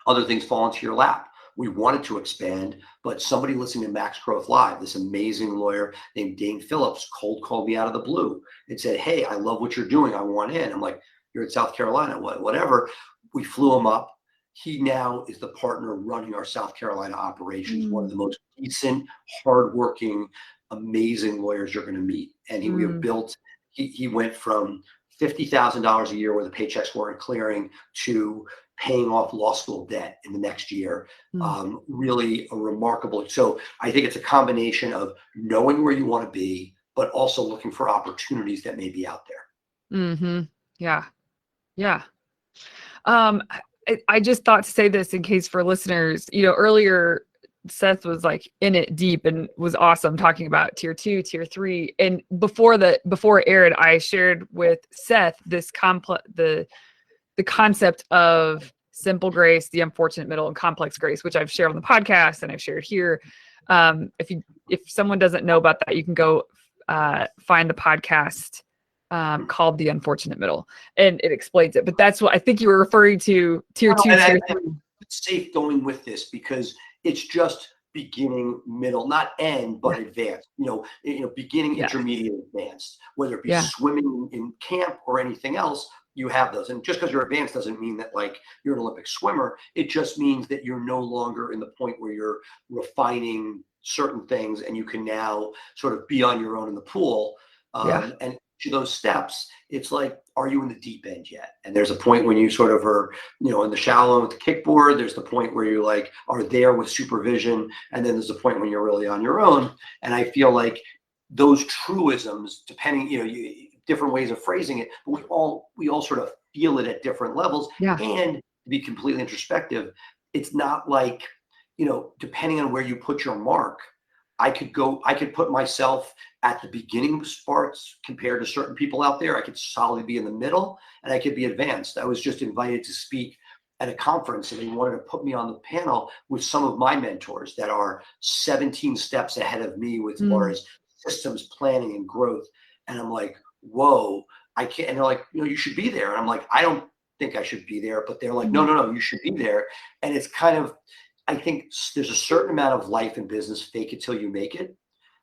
Other things fall into your lap. We wanted to expand, but somebody listening to Max Growth Live, this amazing lawyer named Dane Phillips, cold called me out of the blue and said, hey, I love what you're doing. I want in. I'm like, you're in South Carolina, whatever. We flew him up. He now is the partner running our South Carolina operations, one of the most decent, hardworking, amazing lawyers you're going to meet. And we have built, he went from $50,000 a year where the paychecks weren't clearing to paying off law school debt in the next year. Really a remarkable. So I think it's a combination of knowing where you want to be, but also looking for opportunities that may be out there. Yeah. I just thought to say this in case for listeners, earlier Seth was like in it deep and was awesome talking about tier 2, tier 3. And before it aired, I shared with Seth this the concept of simple grace, the unfortunate middle, and complex grace, which I've shared on the podcast and I've shared here. If someone doesn't know about that, you can go find the podcast called The Unfortunate Middle, and it explains it. But that's what I think you were referring to, tier 2, tier 3. It's safe going with this because it's just beginning, middle, not end, but advanced. Beginning, intermediate, advanced. Whether it be swimming in camp or anything else, you have those. And just because you're advanced doesn't mean that like you're an Olympic swimmer. It just means that you're no longer in the point where you're refining certain things and you can now sort of be on your own in the pool. And to those steps, it's like, are you in the deep end yet? And there's a point when you sort of are, in the shallow with the kickboard. There's the point where you like are there with supervision, and then there's a point when you're really on your own. And I feel like those truisms, depending, different ways of phrasing it, but we all sort of feel it at different levels. Yeah. And to be completely introspective, it's not like, depending on where you put your mark, I could put myself at the beginning parts compared to certain people out there. I could solidly be in the middle, and I could be advanced. I was just invited to speak at a conference, and they wanted to put me on the panel with some of my mentors that are 17 steps ahead of me with as far as systems planning and growth. And I'm like, whoa, I can't. And they're like, you should be there. And I'm like, I don't think I should be there. But they're like, no, you should be there. And it's kind of, I think there's a certain amount of life in business, fake it till you make it.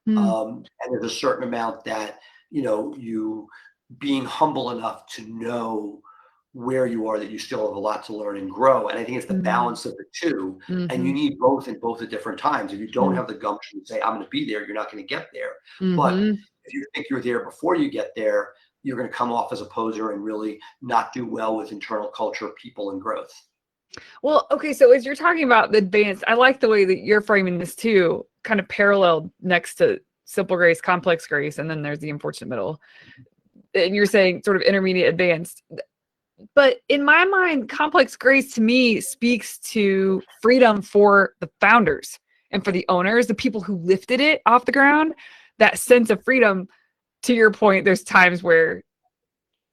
And there's a certain amount that, you being humble enough to know where you are, that you still have a lot to learn and grow. And I think it's the balance of the two. And you need both in both at different times. If you don't have the gumption to say, I'm going to be there, you're not going to get there. But if you think you're there before you get there, you're going to come off as a poser and really not do well with internal culture, people, and growth. Well, okay. So as you're talking about the advanced, I like the way that you're framing this too, kind of paralleled next to simple grace, complex grace, and then there's the unfortunate middle. And you're saying sort of intermediate, advanced. But in my mind, complex grace to me speaks to freedom for the founders and for the owners, the people who lifted it off the ground, that sense of freedom. To your point, there's times where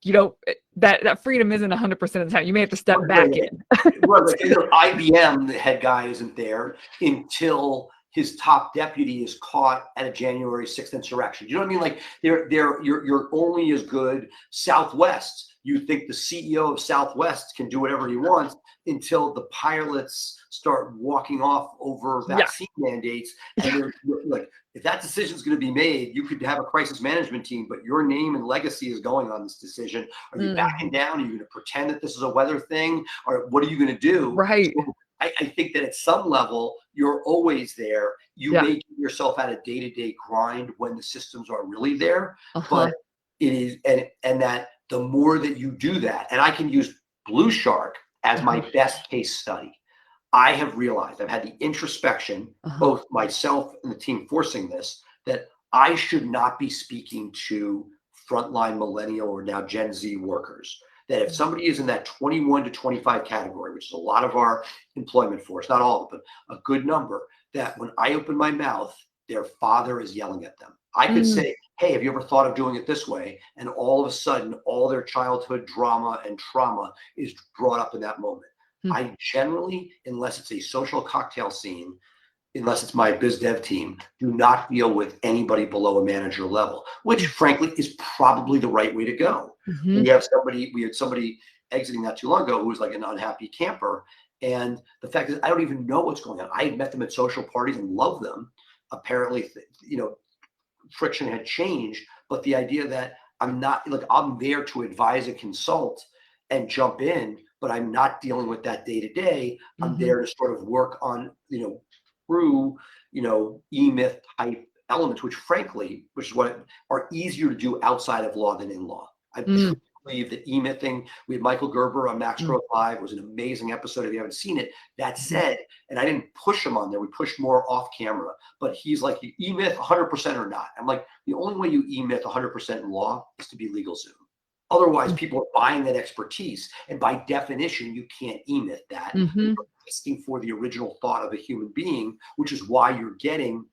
that freedom isn't 100% of the time. You may have to step back in. IBM, the head guy, isn't there until his top deputy is caught at a January 6th insurrection. You know what I mean? Like you're only as good. Southwest, you think the CEO of Southwest can do whatever he wants until the pilots start walking off over vaccine mandates. And you're like, if that decision is going to be made, you could have a crisis management team, but your name and legacy is going on this decision. Are you backing down? Are you going to pretend that this is a weather thing? Or what are you going to do? Right. So I think that at some level, you're always there. You may get yourself out of day-to-day grind when the systems are really there. But it is, and that the more that you do that, and I can use BluShark as my best case study. I have realized, I've had the introspection, both myself and the team forcing this, that I should not be speaking to frontline millennial or now Gen Z workers. That if somebody is in that 21 to 25 category, which is a lot of our employment force, not all of it, but a good number, that when I open my mouth, their father is yelling at them. I could say, hey, have you ever thought of doing it this way? And all of a sudden, all their childhood drama and trauma is brought up in that moment. I generally, unless it's a social cocktail scene, unless it's my biz dev team, do not deal with anybody below a manager level, which frankly is probably the right way to go. We had somebody exiting not too long ago who was like an unhappy camper. And the fact is, I don't even know what's going on. I had met them at social parties and loved them. Apparently, friction had changed, but the idea that I'm there to advise and consult and jump in, but I'm not dealing with that day to day. I'm there to sort of work on, through, e-myth type elements, which is what are easier to do outside of law than in law. I truly believe that e-mything, we had Michael Gerber on Max Growth Live. It was an amazing episode if you haven't seen it. That said, and I didn't push him on there, we pushed more off camera, but he's like, you e-myth 100% or not. I'm like, the only way you e-myth 100% in law is to be LegalZoom. Otherwise, people are buying that expertise. And by definition, you can't e-myth that. You're asking for the original thought of a human being, which is why you're getting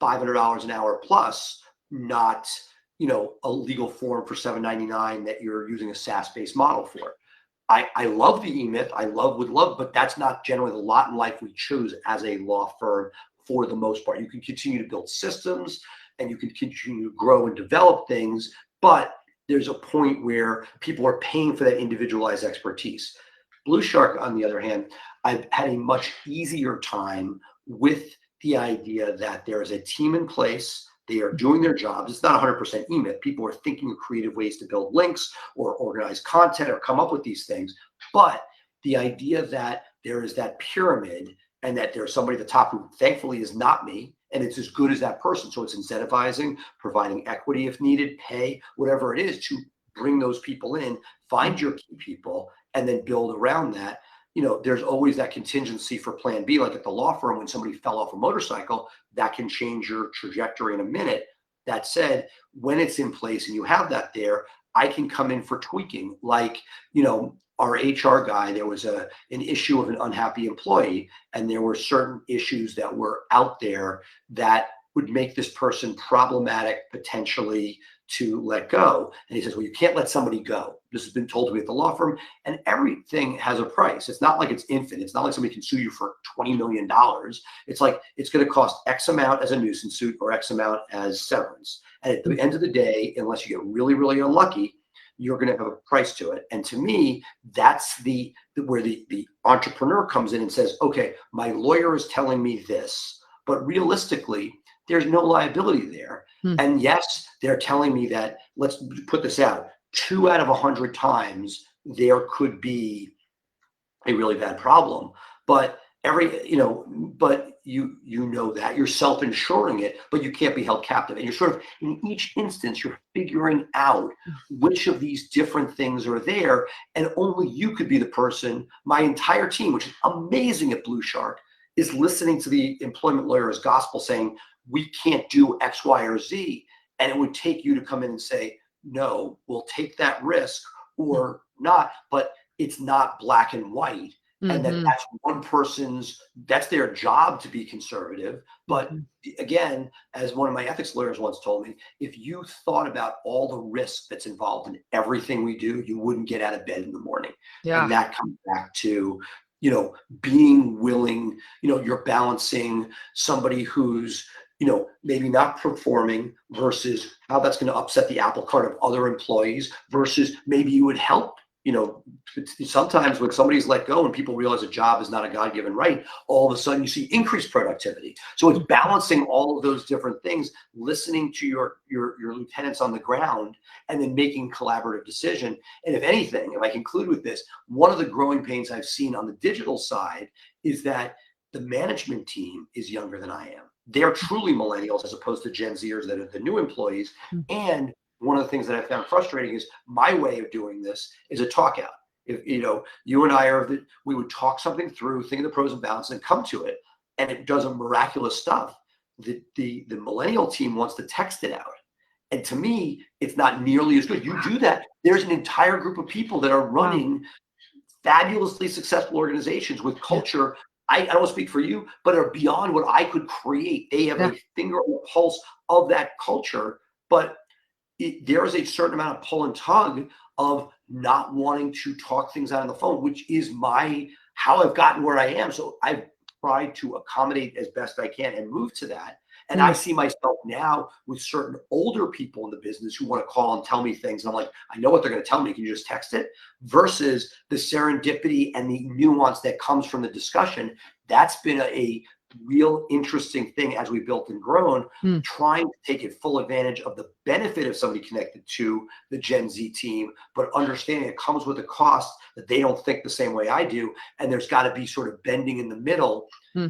$500 an hour plus, not a legal form for $7.99 that you're using a SaaS-based model for. I love the e-myth. Would love, but that's not generally the lot in life we choose as a law firm for the most part. You can continue to build systems and you can continue to grow and develop things, but there's a point where people are paying for that individualized expertise. BluShark, on the other hand, I've had a much easier time with the idea that there is a team in place. They are doing their jobs. It's not 100% e-myth. People are thinking of creative ways to build links or organize content or come up with these things. But the idea that there is that pyramid and that there's somebody at the top who thankfully is not me, and it's as good as that person. So it's incentivizing, providing equity if needed, pay, whatever it is to bring those people in, find your key people, and then build around that. There's always that contingency for plan B, like at the law firm, when somebody fell off a motorcycle, that can change your trajectory in a minute. That said, when it's in place and you have that there, I can come in for tweaking. Like, our HR guy, there was an issue of an unhappy employee, and there were certain issues that were out there that would make this person problematic potentially to let go. And he says, well, you can't let somebody go. This has been told to me at the law firm, and everything has a price. It's not like it's infinite. It's not like somebody can sue you for $20 million. It's like, it's going to cost X amount as a nuisance suit or X amount as severance. And at the end of the day, unless you get really, really unlucky, you're going to have a price to it. And to me, that's where the entrepreneur comes in and says, okay, my lawyer is telling me this, but realistically, there's no liability there. And yes, they're telling me that, let's put this out, 2 out of 100 times there could be a really bad problem. But but that you're self-insuring it, but you can't be held captive. And you're sort of, in each instance, you're figuring out which of these different things are there. And only you could be the person. My entire team, which is amazing at BluShark, is listening to the employment lawyer's gospel saying, we can't do X, Y, or Z. And it would take you to come in and say, no, we'll take that risk or not, but it's not black and white. And that's one person's, that's their job to be conservative. But again, as one of my ethics lawyers once told me, if you thought about all the risk that's involved in everything we do, you wouldn't get out of bed in the morning. And that comes back to, being willing, you're balancing somebody who's, maybe not performing versus how that's going to upset the apple cart of other employees versus maybe you would help. Sometimes when somebody's let go and people realize a job is not a God-given right, all of a sudden you see increased productivity. So it's balancing all of those different things, listening to your lieutenants on the ground, and then making collaborative decision. And if anything, if I conclude with this, one of the growing pains I've seen on the digital side is that the management team is younger than I am. They're truly millennials as opposed to Gen Zers that are the new employees. And one of the things that I found frustrating is my way of doing this is a talk out. If you and I we would talk something through, think of the pros and balance, and come to it, and it does a miraculous stuff. The millennial team wants to text it out, and to me, it's not nearly as good. You do that, there's an entire group of people that are running fabulously successful organizations with culture. I don't speak for you, but are beyond what I could create. They have a finger on the pulse of that culture, but there is a certain amount of pull and tug of not wanting to talk things out on the phone, which is how I've gotten where I am. So I've tried to accommodate as best I can and move to that. And I see myself now with certain older people in the business who want to call and tell me things. And I'm like, I know what they're going to tell me. Can you just text it? Versus the serendipity and the nuance that comes from the discussion. That's been a real interesting thing as we built and grown, trying to take it full advantage of the benefit of somebody connected to the Gen Z team, but understanding it comes with a cost that they don't think the same way I do. And there's got to be sort of bending in the middle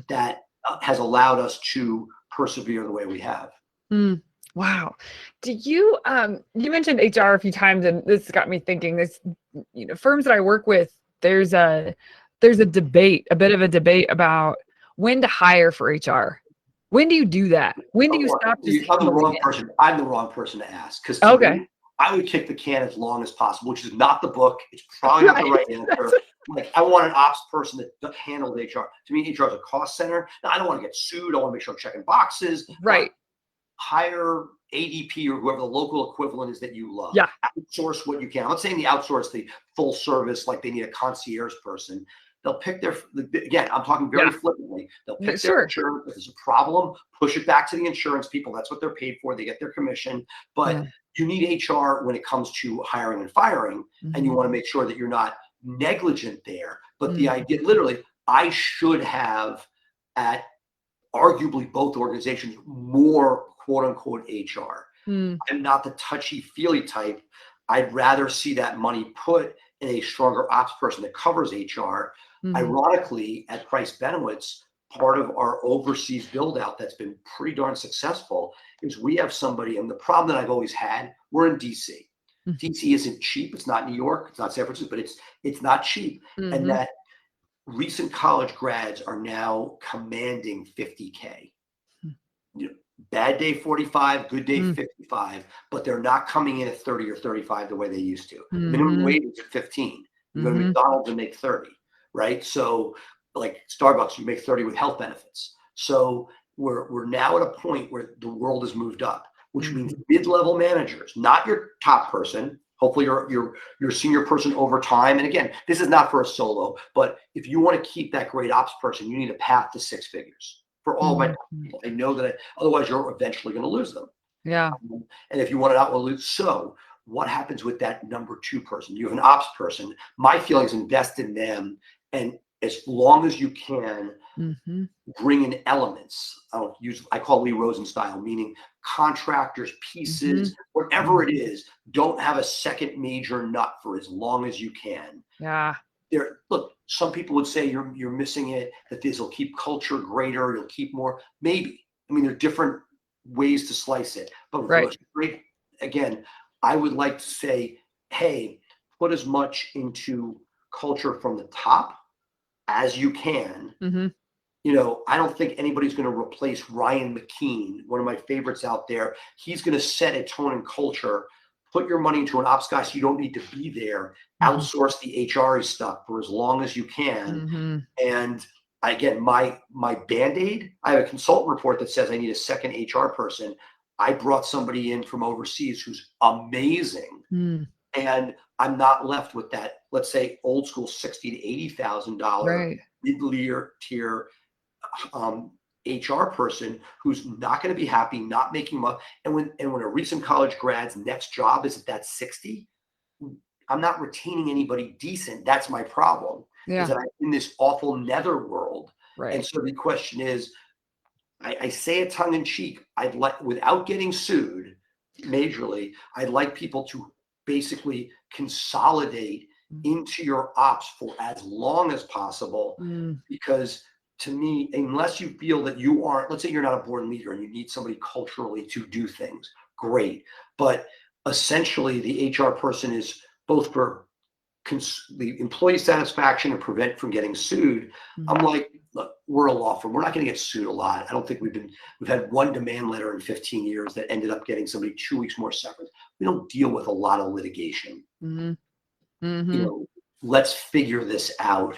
that has allowed us to persevere the way we have. Wow. Do you you mentioned HR a few times, and this got me thinking, this, firms that I work with, there's a debate, a bit of a debate about when to hire for HR. When do you do that? When do you stop? I'm the wrong person to ask, because I would kick the can as long as possible, which is not the book. It's probably not the right answer. Like, I want an ops person that handles HR. To me, HR is a cost center. Now, I don't want to get sued. I want to make sure I'm checking boxes. Right. Hire ADP or whoever the local equivalent is that you love. Yeah. Outsource what you can. I'm not saying outsource the full service, like they need a concierge person. They'll pick again, I'm talking very flippantly. They'll pick their insurance. If there's a problem, push it back to the insurance people. That's what they're paid for. They get their commission. But you need HR when it comes to hiring and firing, and you want to make sure that you're not negligent there. But the idea, literally, I should have at arguably both organizations more quote unquote HR. I'm not the touchy feely type. I'd rather see that money put in a stronger ops person that covers HR. Ironically, at Price Benowitz, part of our overseas build out that's been pretty darn successful is we have somebody, and the problem that I've always had, we're in DC. DC isn't cheap. It's not New York. It's not San Francisco, but it's not cheap. And that recent college grads are now commanding 50K. You know, bad day 45, good day 55, but they're not coming in at 30 or 35 the way they used to. Minimum wage is at 15. You go to McDonald's and make 30, right? So like Starbucks, you make 30 with health benefits. So we're now at a point where the world has moved up, which means mid-level managers, not your top person. Hopefully your senior person over time. And again, this is not for a solo, but if you want to keep that great ops person, you need a path to 6 figures for all my people. I know that otherwise you're eventually going to lose them. Yeah. And if you want to not lose, so what happens with that number 2 person? You have an ops person. My feeling is invest in them, and as long as you can, bring in elements. I call Lee Rosen style, meaning contractors, pieces, whatever it is. Don't have a second major nut for as long as you can. Yeah. Look, some people would say you're missing it, that this will keep culture greater, you'll keep more. Maybe. I mean, there are different ways to slice it. But again, I would like to say, hey, put as much into culture from the top as you can. You know, I don't think anybody's going to replace Ryan McKean, one of my favorites out there. He's going to set a tone and culture. Put your money into an ops guy so you don't need to be there. Outsource the HR stuff for as long as you can. And again, my Band-Aid, I have a consultant report that says I need a second HR person. I brought somebody in from overseas who's amazing. And I'm not left with that, let's say, old school $60,000 to $80,000 mid-tier HR person who's not going to be happy, not making money. And when a recent college grad's next job is at that 60, I'm not retaining anybody decent. That's my problem. Is that I'm in this awful netherworld. And so the question is, I say it tongue in cheek, I'd like, without getting sued majorly, I'd like people to basically consolidate into your ops for as long as possible, because to me, unless you feel that you aren't, let's say you're not a born leader and you need somebody culturally to do things, great. But essentially the HR person is both for the employee satisfaction and prevent from getting sued. I'm like, look, we're a law firm. We're not going to get sued a lot. I don't think we've had one demand letter in 15 years that ended up getting somebody 2 weeks more severance. We don't deal with a lot of litigation. You know, let's figure this out.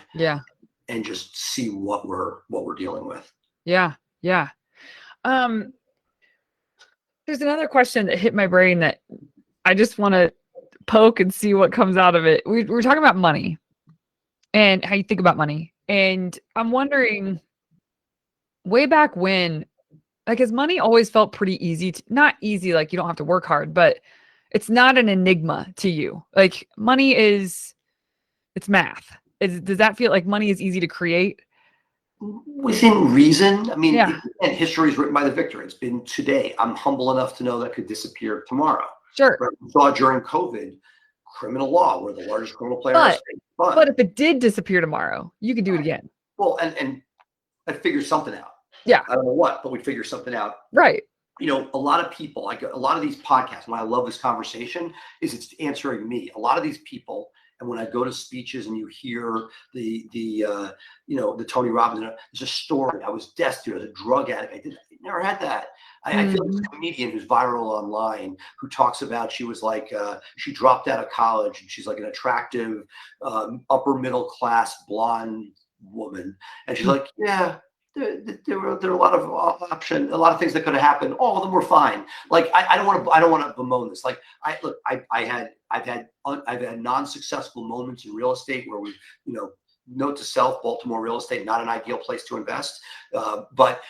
And just see what we're dealing with. Yeah. There's another question that hit my brain that I just want to poke and see what comes out of it. We're talking about money and how you think about money. And I'm wondering, way back when, like, has money always felt pretty easy? Not easy, like you don't have to work hard, but it's not an enigma to you. Like, money it's math. Does that feel like money is easy to create? Within reason. I mean, history is written by the victor. It's been today. I'm humble enough to know that could disappear tomorrow. Sure. Right? We saw during COVID, criminal law, we're the largest criminal player in the state. But if it did disappear tomorrow, you could do it again. Well, and I'd figure something out. Yeah. I don't know what, but we'd figure something out. Right. You know, a lot of people, like a lot of these podcasts, why I love this conversation is it's answering me. A lot of these people, and when I go to speeches and you hear the Tony Robbins, there's a story. I was destitute, I was a drug addict. I never had that. I feel like this comedian who's viral online who talks about she was like, she dropped out of college and she's like an attractive, upper middle class blonde woman. And she's like, yeah, there were a lot of options, a lot of things that could have happened. All of them were fine. Like, I don't want to bemoan this. Like, I've had non-successful moments in real estate where we, note to self, Baltimore real estate, not an ideal place to invest. But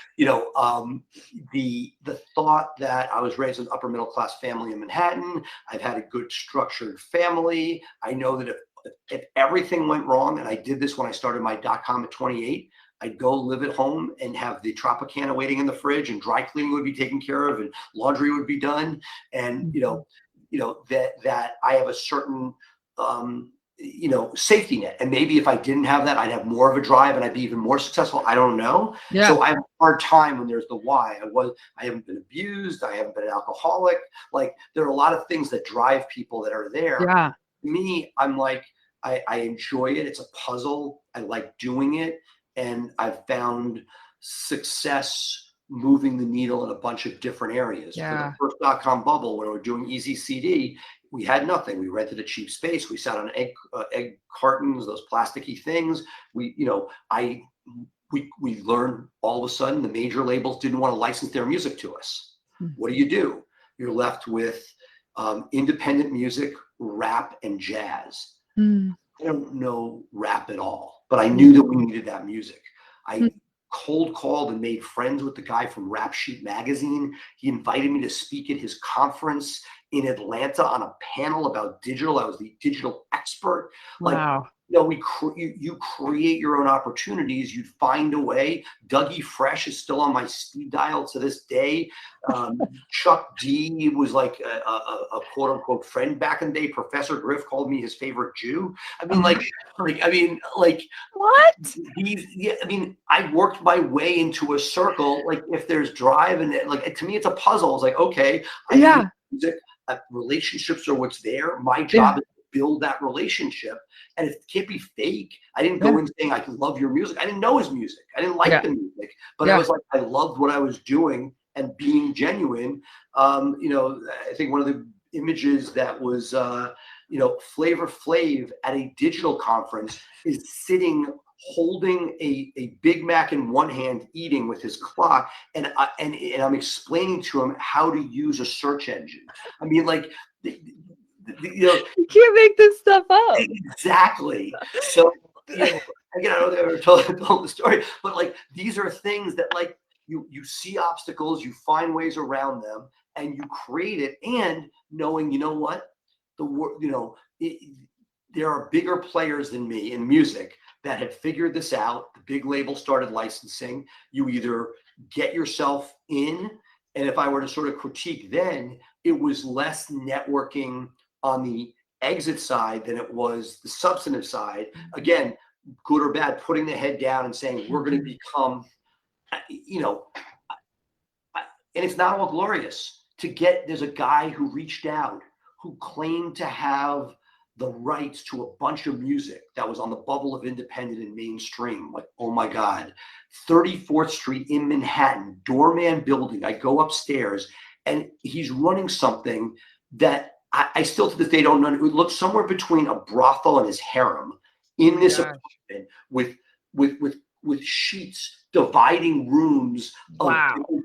the thought that I was raised in an upper middle class family in Manhattan, I've had a good structured family. I know that if everything went wrong, and I did this when I started my .com at 28, I'd go live at home and have the Tropicana waiting in the fridge, and dry cleaning would be taken care of, and laundry would be done. And that I have a certain safety net. And maybe if I didn't have that, I'd have more of a drive and I'd be even more successful. I don't know. Yeah. So I have a hard time when there's the why. I haven't been abused. I haven't been an alcoholic. Like, there are a lot of things that drive people that are there. Yeah. Me, I'm like, I enjoy it. It's a puzzle. I like doing it. And I've found success moving the needle in a bunch of different areas. Yeah. For the first .com bubble, when we were doing Easy CD, we had nothing. We rented a cheap space. We sat on egg cartons, those plasticky things. We learned all of a sudden the major labels didn't want to license their music to us. What do? You're left with independent music, rap, and jazz. I don't know rap at all, but I knew that we needed that music. I cold called and made friends with the guy from Rap Sheet magazine. He invited me to speak at his conference in Atlanta on a panel about digital. I was the digital expert. Wow. You create your own opportunities. You find a way. Dougie Fresh is still on my speed dial to this day. Chuck D was like a quote unquote friend back in the day. Professor Griff called me his favorite Jew. I mean, what? I worked my way into a circle. Like, if there's drive and to me, it's a puzzle. It's like, okay, music, relationships are what's there. My job is to build that relationship, and it can't be fake. I didn't go in saying I love your music. I didn't know his music. I didn't like the music, but I was like, I loved what I was doing and being genuine. I think one of the images that was Flavor Flav at a digital conference is sitting holding a Big Mac in one hand, eating with his clock, and I'm explaining to him how to use a search engine. I mean, like, you can't make this stuff up. Exactly. So again, I don't ever told the story, but like, these are things that, like, you see obstacles, you find ways around them, and you create it, and knowing, what there are bigger players than me in music that had figured this out. The big label started licensing. You either get yourself in, and if I were to sort of critique then, it was less networking on the exit side than it was the substantive side. Again, good or bad, putting the head down and saying, we're going to become, and it's not all glorious. There's a guy who reached out, who claimed to have the rights to a bunch of music that was on the bubble of independent and mainstream. Like, oh my God, 34th Street in Manhattan, doorman building. I go upstairs and he's running something that I still to this day don't know. It looks somewhere between a brothel and his harem in this apartment with sheets dividing rooms of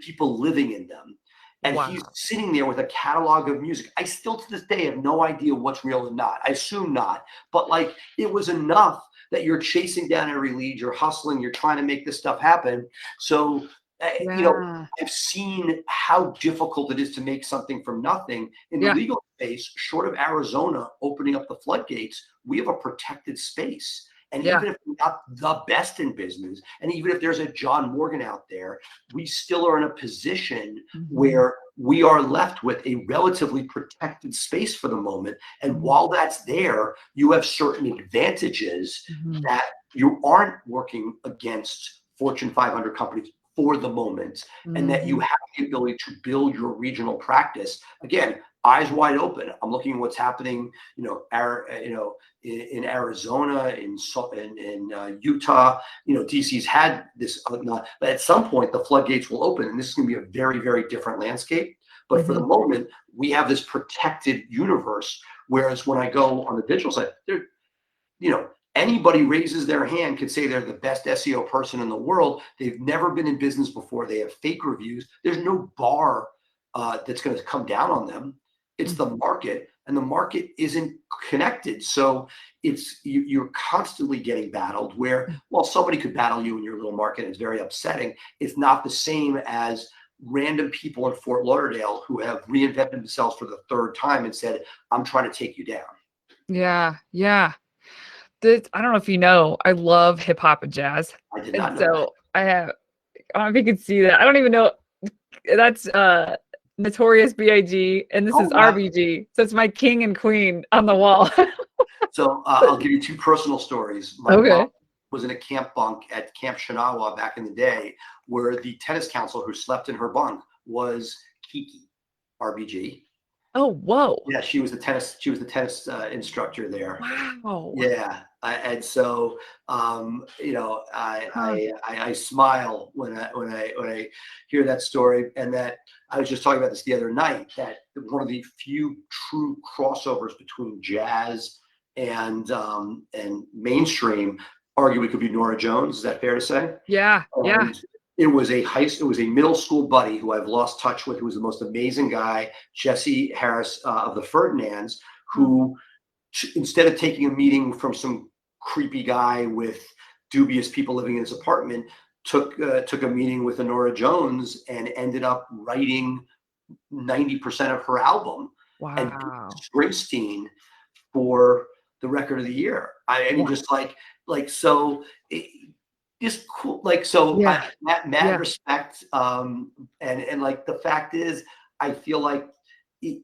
people living in them. And he's sitting there with a catalog of music. I still to this day have no idea what's real and not. I assume not. But like, it was enough that you're chasing down every lead, you're hustling, you're trying to make this stuff happen. So, I've seen how difficult it is to make something from nothing. In the legal space, short of Arizona opening up the floodgates, we have a protected space. And even if we're not the best in business, and even if there's a John Morgan out there, we still are in a position where we are left with a relatively protected space for the moment. And while that's there, you have certain advantages that you aren't working against Fortune 500 companies for the moment, and that you have the ability to build your regional practice. Again, eyes wide open. I'm looking at what's happening, in Arizona, in Utah. DC's had this, but at some point the floodgates will open, and this is going to be a very, very different landscape. But for the moment, we have this protected universe. Whereas when I go on the digital side, anybody raises their hand could say they're the best SEO person in the world. They've never been in business before. They have fake reviews. There's no bar that's going to come down on them. It's the market, and the market isn't connected. So you're constantly getting battled, where, while somebody could battle you in your little market, and it's very upsetting, it's not the same as random people in Fort Lauderdale who have reinvented themselves for the third time and said, I'm trying to take you down. Yeah. I don't know if you know, I love hip hop and jazz. I did not know so that. I don't know if you can see that. I don't even know. That's Notorious B.I.G. and this is RBG. So it's my king and queen on the wall. So I'll give you two personal stories. My Okay. mom was in a camp bunk at Camp Shanahan back in the day, where the tennis counselor who slept in her bunk was Kiki, RBG. Oh, whoa. Yeah, she was the tennis instructor there. Wow. Yeah, and so Huh. I smile when I hear that story, and that I was just talking about this the other night, that one of the few true crossovers between jazz and mainstream arguably could be Nora Jones. Is that fair to say? Yeah. Yeah. And it was a middle school buddy who I've lost touch with, who was the most amazing guy, Jesse Harris of the Ferdinands, Hmm. who instead of taking a meeting from some creepy guy with dubious people living in his apartment, took a meeting with Nora Jones and ended up writing 90% of her album and Wow. Springsteen for the record of the year. I mean, Wow. just so. Just cool, like, so Yeah. mad Yeah. respect. And like, the fact is, I feel like it,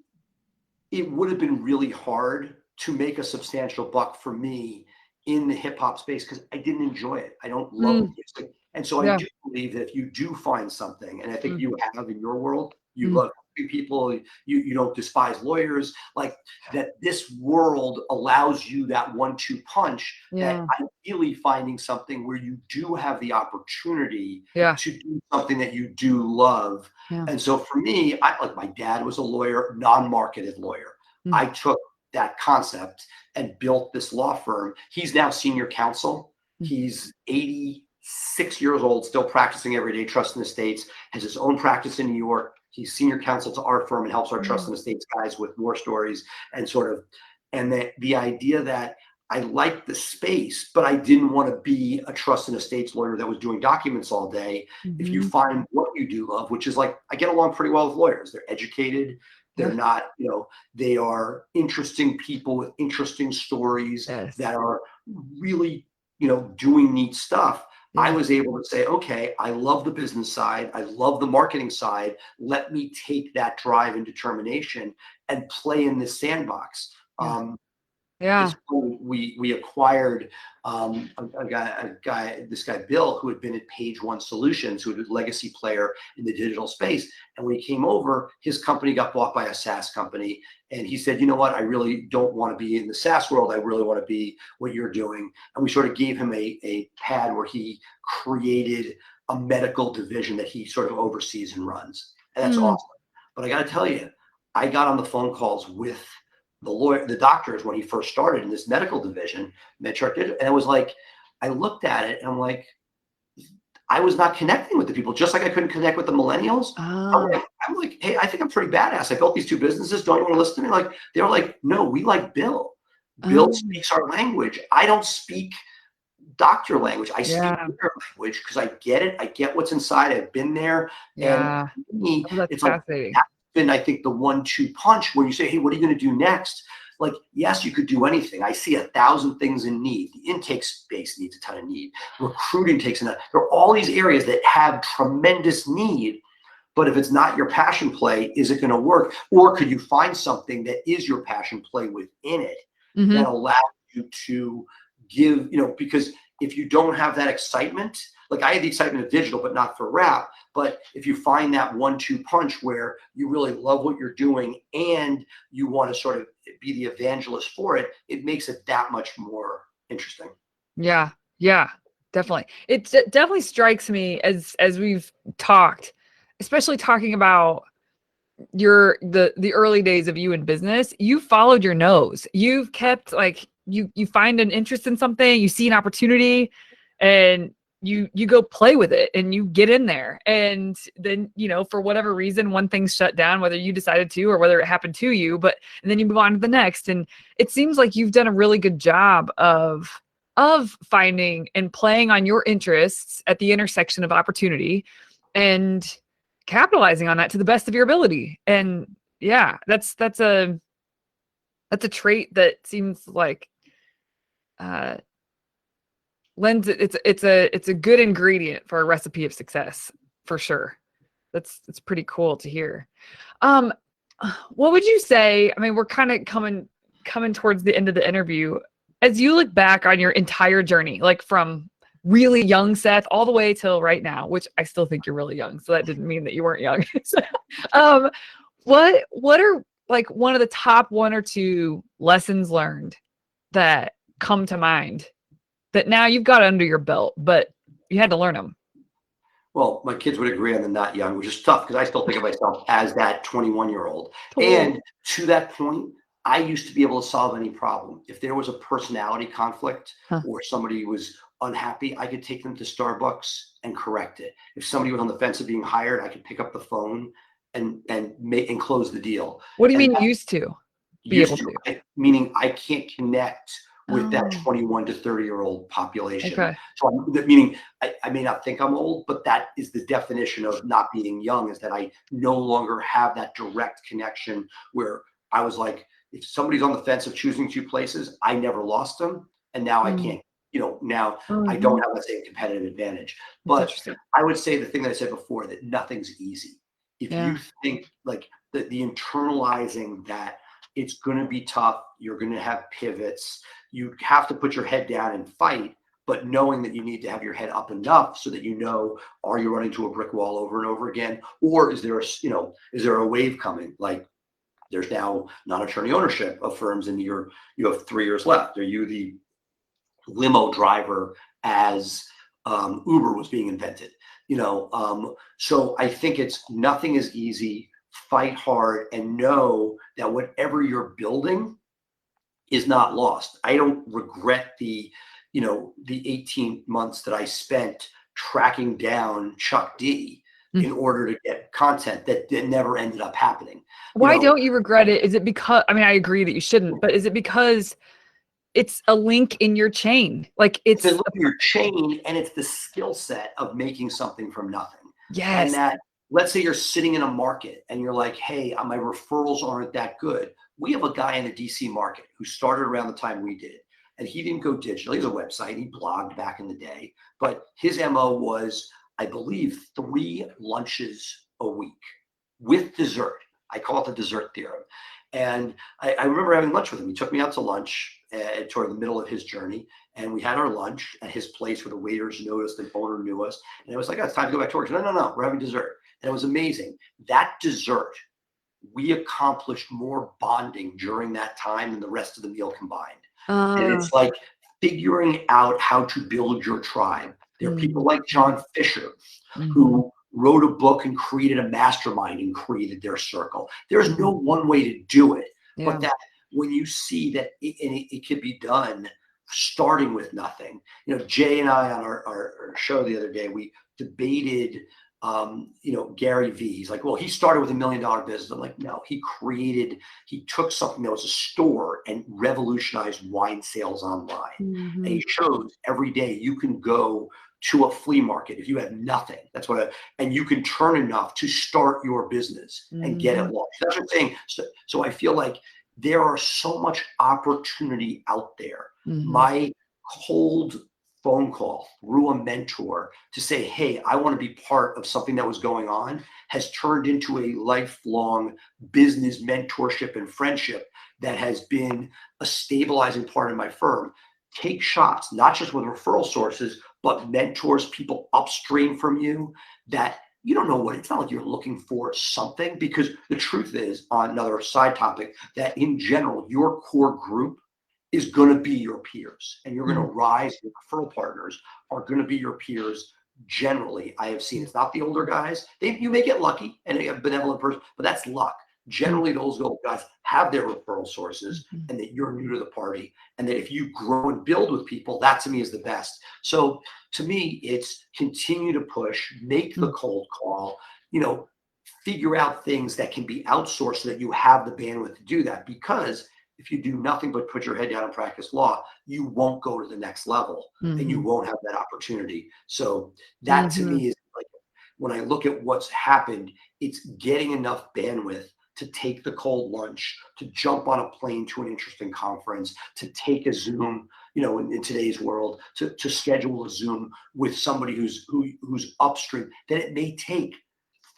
it would have been really hard to make a substantial buck for me in the hip hop space, because I didn't enjoy it. I don't love Mm. music. And so I Yeah. do believe that if you do find something, and I think Mm. you have in your world, you Mm. love people, you don't despise lawyers, like, that this world allows you that 1-2 punch, that Yeah. ideally finding something where you do have the opportunity Yeah. to do something that you do love. Yeah. And so for me, my dad was a lawyer, non-marketed lawyer. Mm. I took that concept and built this law firm. He's now senior counsel. Mm. He's 86 years old, still practicing everyday trust and estates, has his own practice in New York. He's senior counsel to our firm and helps our trust Wow. and estates guys with war stories, and the idea that I liked the space, but I didn't want to be a trust and estates lawyer that was doing documents all day. If you Mhm. find what you do love, which is, like, I get along pretty well with lawyers. They're educated. They're Yeah. not, they are interesting people with interesting stories Yes. that are really, doing neat stuff. I Yeah. was able to say, okay, I love the business side. I love the marketing side. Let me take that drive and determination and play in this sandbox. Yeah. Um, Yeah. it's cool. We acquired this guy Bill, who had been at Page One Solutions, who was a legacy player in the digital space. And when he came over, his company got bought by a SaaS company, and he said, "You know what? I really don't want to be in the SaaS world. I really want to be what you're doing." And we sort of gave him a pad where he created a medical division that he sort of oversees and runs, and that's Mm. awesome. But I got to tell you, I got on the phone calls with the doctors when he first started in this medical division, MedShark Digital, and it was like, I looked at it and I'm like, I was not connecting with the people, just like I couldn't connect with the millennials. Ah. I'm like, hey, I think I'm pretty badass. I built these two businesses. Don't you want to listen to me? Like, they were like, no, we like Bill. Bill Oh. speaks our language. I don't speak doctor language. I speak Yeah. their language because I get it. I get what's inside. I've been there. And Yeah. for me, Oh, that's it's like, fascinating. that's been, I think, the 1-2 punch where you say, hey, what are you going to do next? Like, yes, you could do anything. I see 1,000 things in need. The intake space needs a ton of need. Recruiting takes a ton. There are all these areas that have tremendous need. But if it's not your passion play, is it going to work? Or could you find something that is your passion play within it Mhm. that allows you to give, because if you don't have that excitement, like I had the excitement of digital, but not for rap. But if you find that 1-2 punch where you really love what you're doing and you want to sort of be the evangelist for it, it makes it that much more interesting. Yeah. Yeah. Definitely. It definitely strikes me as we've talked, especially talking about the early days of you in business. You followed your nose. You've kept, like, you find an interest in something, you see an opportunity, and you go play with it and you get in there. And then, for whatever reason, one thing's shut down, whether you decided to or whether it happened to you, and then you move on to the next. And it seems like you've done a really good job of finding and playing on your interests at the intersection of opportunity and capitalizing on that to the best of your ability. And yeah, that's a trait that seems like uh lends it's a good ingredient for a recipe of success, for sure. That's pretty cool to hear. um what would you say, I mean, we're kind of coming towards the end of the interview. as you look back on your entire journey, like from really young Seth all the way till right now, which I still think you're really young, so that didn't mean that you weren't young. So, um, what are like one of the top 1 or 2 lessons learned that come to mind that now you've got under your belt, but you had to learn them? Well, my kids would agree on the not young, which is tough because I still think of myself as that 21-year-old. Totally. And to that point, I used to be able to solve any problem. If there was a personality conflict Huh. or somebody was unhappy, I could take them to Starbucks and correct it. If somebody was on the fence of being hired, I could pick up the phone and close the deal. What do you And mean used to be able used to, to? meaning I can't connect with that Oh, 21 to 30-year-old population. okay. So meaning I may not think I'm old, but that is the definition of not being young, is that I no longer have that direct connection where I was like, if somebody's on the fence of choosing 2 places, I never lost them. And now I Mm. can't, now I don't Mhm. have that same competitive advantage. That's But interesting. I would say the thing that I said before, that nothing's easy. If you Yeah. think like the internalizing that it's going to be tough, you're going to have pivots, you have to put your head down and fight, but knowing that you need to have your head up enough so that are you running to a brick wall over and over again, or is there a wave coming? Like there's now non-attorney ownership of firms, and you have 3 years left. Are you the limo driver as Uber was being invented? So I think nothing is easy. Fight hard and know that whatever you're building is not lost. I don't regret the 18 months that I spent tracking down Chuck D Mm. in order to get content that never ended up happening. You Why know, don't you regret it? Is it because, I mean, I agree that you shouldn't, but is it because it's a link in your chain? Like it's a it's look at your chain, and it's the skill set of making something from nothing. And yes. that, let's say you're sitting in a market and you're like, hey, my referrals aren't that good. We have a guy in the DC market who started around the time we did, and he didn't go digital. He has a website. He blogged back in the day, but his MO was, I believe, 3 lunches a week with dessert. I call it the dessert theorem. And I remember having lunch with him. He took me out to lunch toward the middle of his journey, and we had our lunch at his place where the waiters noticed, the owner knew us, and it was like, oh, it's time to go back to work. No, no, no, we're having dessert. And it was amazing. That dessert, we accomplished more bonding during that time than the rest of the meal combined. And Uh, it's like figuring out how to build your tribe. There are people mm, like John Fisher mhm. who wrote a book and created a mastermind and created their circle. There's no Mhm. one way to do it, but Yeah. that when you see that it can be done starting with nothing. Jay and I on our show the other day, we debated Gary Vee. He's like, well, he started with $1 million business. I'm like, no, he took something that was a store and revolutionized wine sales online. And Mhm. he showed every day you can go to a flea market if you have nothing. And you can turn enough to start your business and get it Mhm. launched. That's what I'm saying. So I feel like there are so much opportunity out there. Mhm. My cold phone call through a mentor to say, hey, I want to be part of something that was going on, has turned into a lifelong business mentorship and friendship that has been a stabilizing part of my firm. Take shots, not just with referral sources, but mentors, people upstream from you that you don't know what, it's not like you're looking for something, because the truth is, on another side topic, that in general, your core group is going to be your peers, and you're going to Mhm. rise. Your referral partners are going to be your peers. Generally, I have seen it's not the older guys. You may get lucky and a benevolent person, but that's luck. Mhm. Generally, those old guys have their referral sources, Mhm. and that you're new to the party, and that if you grow and build with people, that to me is the best. So to me, it's continue to push, make the Mhm. cold call, figure out things that can be outsourced so that you have the bandwidth to do that. Because if you do nothing but put your head down and practice law, you won't go to the next level, and you Mhm. won't have that opportunity. So that to Mhm. me is like, when I look at what's happened, it's getting enough bandwidth to take the cold lunch, to jump on a plane to an interesting conference, to take a Zoom, in today's world, to schedule a Zoom with somebody who's upstream, that it may take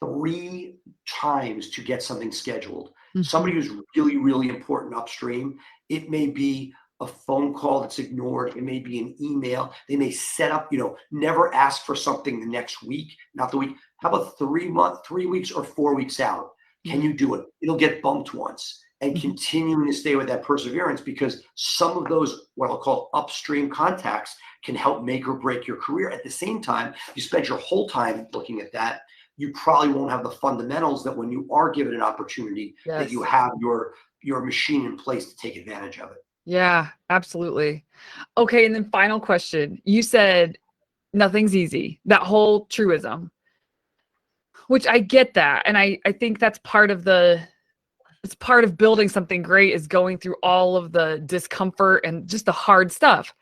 3 times to get something scheduled. Mhm. Somebody who's really, really important upstream, it may be a phone call that's ignored. It may be an email. They may set up, never ask for something the next week, not the week. How about 3 weeks or 4 weeks out? Can you do it? It'll get bumped once, and continuing to stay with that perseverance, because some of those, what I'll call upstream contacts, can help make or break your career. At the same time, you spend your whole time looking at that, you probably won't have the fundamentals that when you are given an opportunity, that you have your machine in place to take advantage of it. Yeah, absolutely. Okay, and then final question. You said nothing's easy, that whole truism, which I get that. And I think that's part of it's part of building something great, is going through all of the discomfort and just the hard stuff.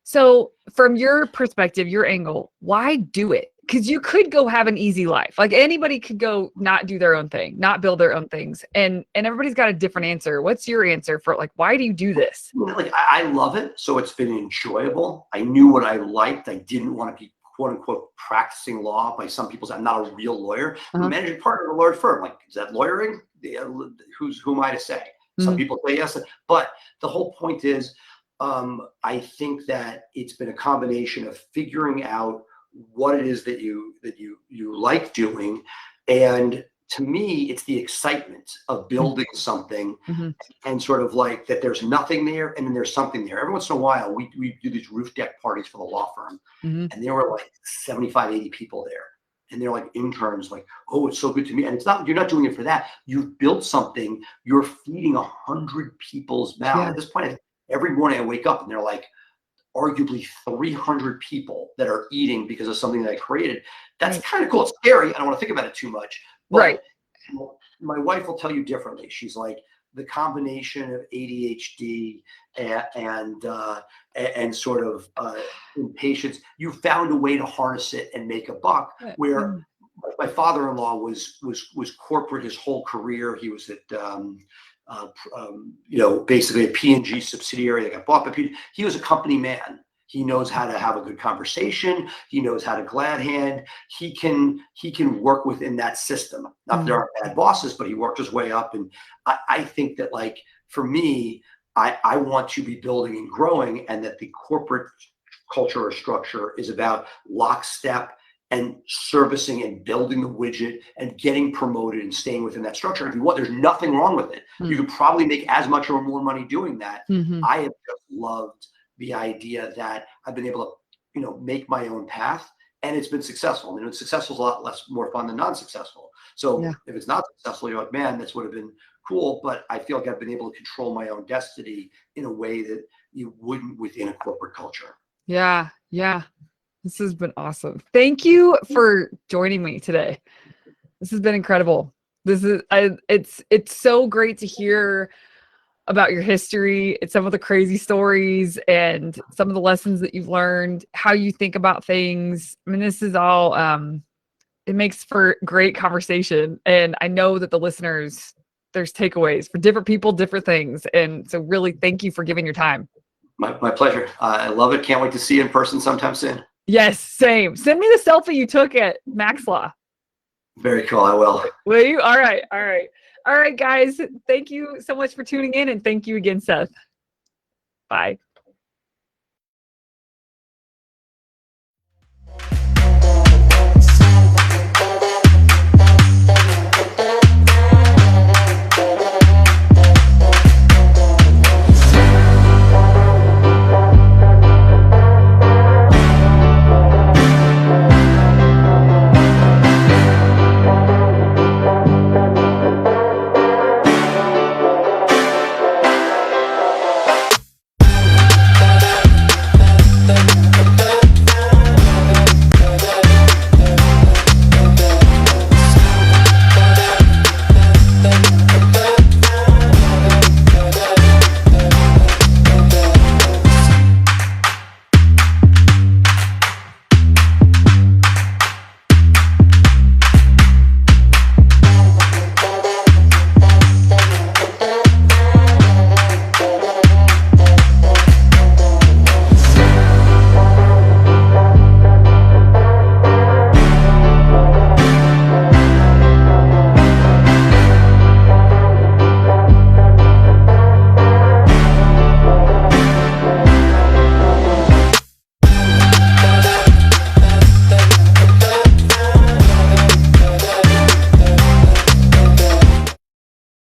So from your perspective, your angle, why do it? Because you could go have an easy life. Like anybody could go not do their own thing, not build their own things. And everybody's got a different answer. What's your answer for like, why do you do this? Like, I love it. So it's been enjoyable. I knew what I liked. I didn't want to be, quote unquote, practicing law. By some people say I'm not a real lawyer. I'm a managing partner of a large firm. Like, is that lawyering? Who am I to say? Some people say yes. But the whole point is, I think that it's been a combination of figuring out what it is that you like doing, and to me, it's the excitement of building something, and sort of like that there's nothing there and then there's something there. Every once in a while, we do these roof deck parties for the law firm, and there were like 75, 80 people there. And they're like interns, like, oh, it's so good to me. And it's not, you're not doing it for that. You've built something, you're feeding 100 people's mouth. At this point, every morning I wake up and they're like, arguably 300 people that are eating because of something that I created. That's kind of cool. It's scary. I don't want to think about it too much. But my wife will tell you differently. She's like, the combination of ADHD and sort of impatience, you found a way to harness it and make a buck. Where my father-in-law was corporate his whole career. He was at basically a P&G subsidiary that got bought by P&G. He was a company man. He knows how to have a good conversation. He knows how to glad hand. He can work within that system. Not that there aren't bad bosses, but he worked his way up. And I think that, like, for me, I want to be building and growing, and that the corporate culture or structure is about lockstep and servicing and building the widget and getting promoted and staying within that structure. If you want, there's nothing wrong with it. You could probably make as much or more money doing that. I have just loved the idea that I've been able to, make my own path, and it's been successful. I mean, it's successful is a lot more fun than non-successful. So if it's not successful, you're like, man, this would have been cool. But I feel like I've been able to control my own destiny in a way that you wouldn't within a corporate culture. Yeah. Yeah. This has been awesome. Thank you for joining me today. This has been incredible. It's so great to hear about your history. It's some of the crazy stories and some of the lessons that you've learned, how you think about things. I mean, this is all, it makes for great conversation. And I know that the listeners, there's takeaways for different people, different things. And so really thank you for giving your time. My pleasure. I love it. Can't wait to see you in person sometime soon. Yes, same. Send me the selfie you took at Max Law. Very cool. I will. Will you? All right. All right. All right, guys. Thank you so much for tuning in. And thank you again, Seth. Bye.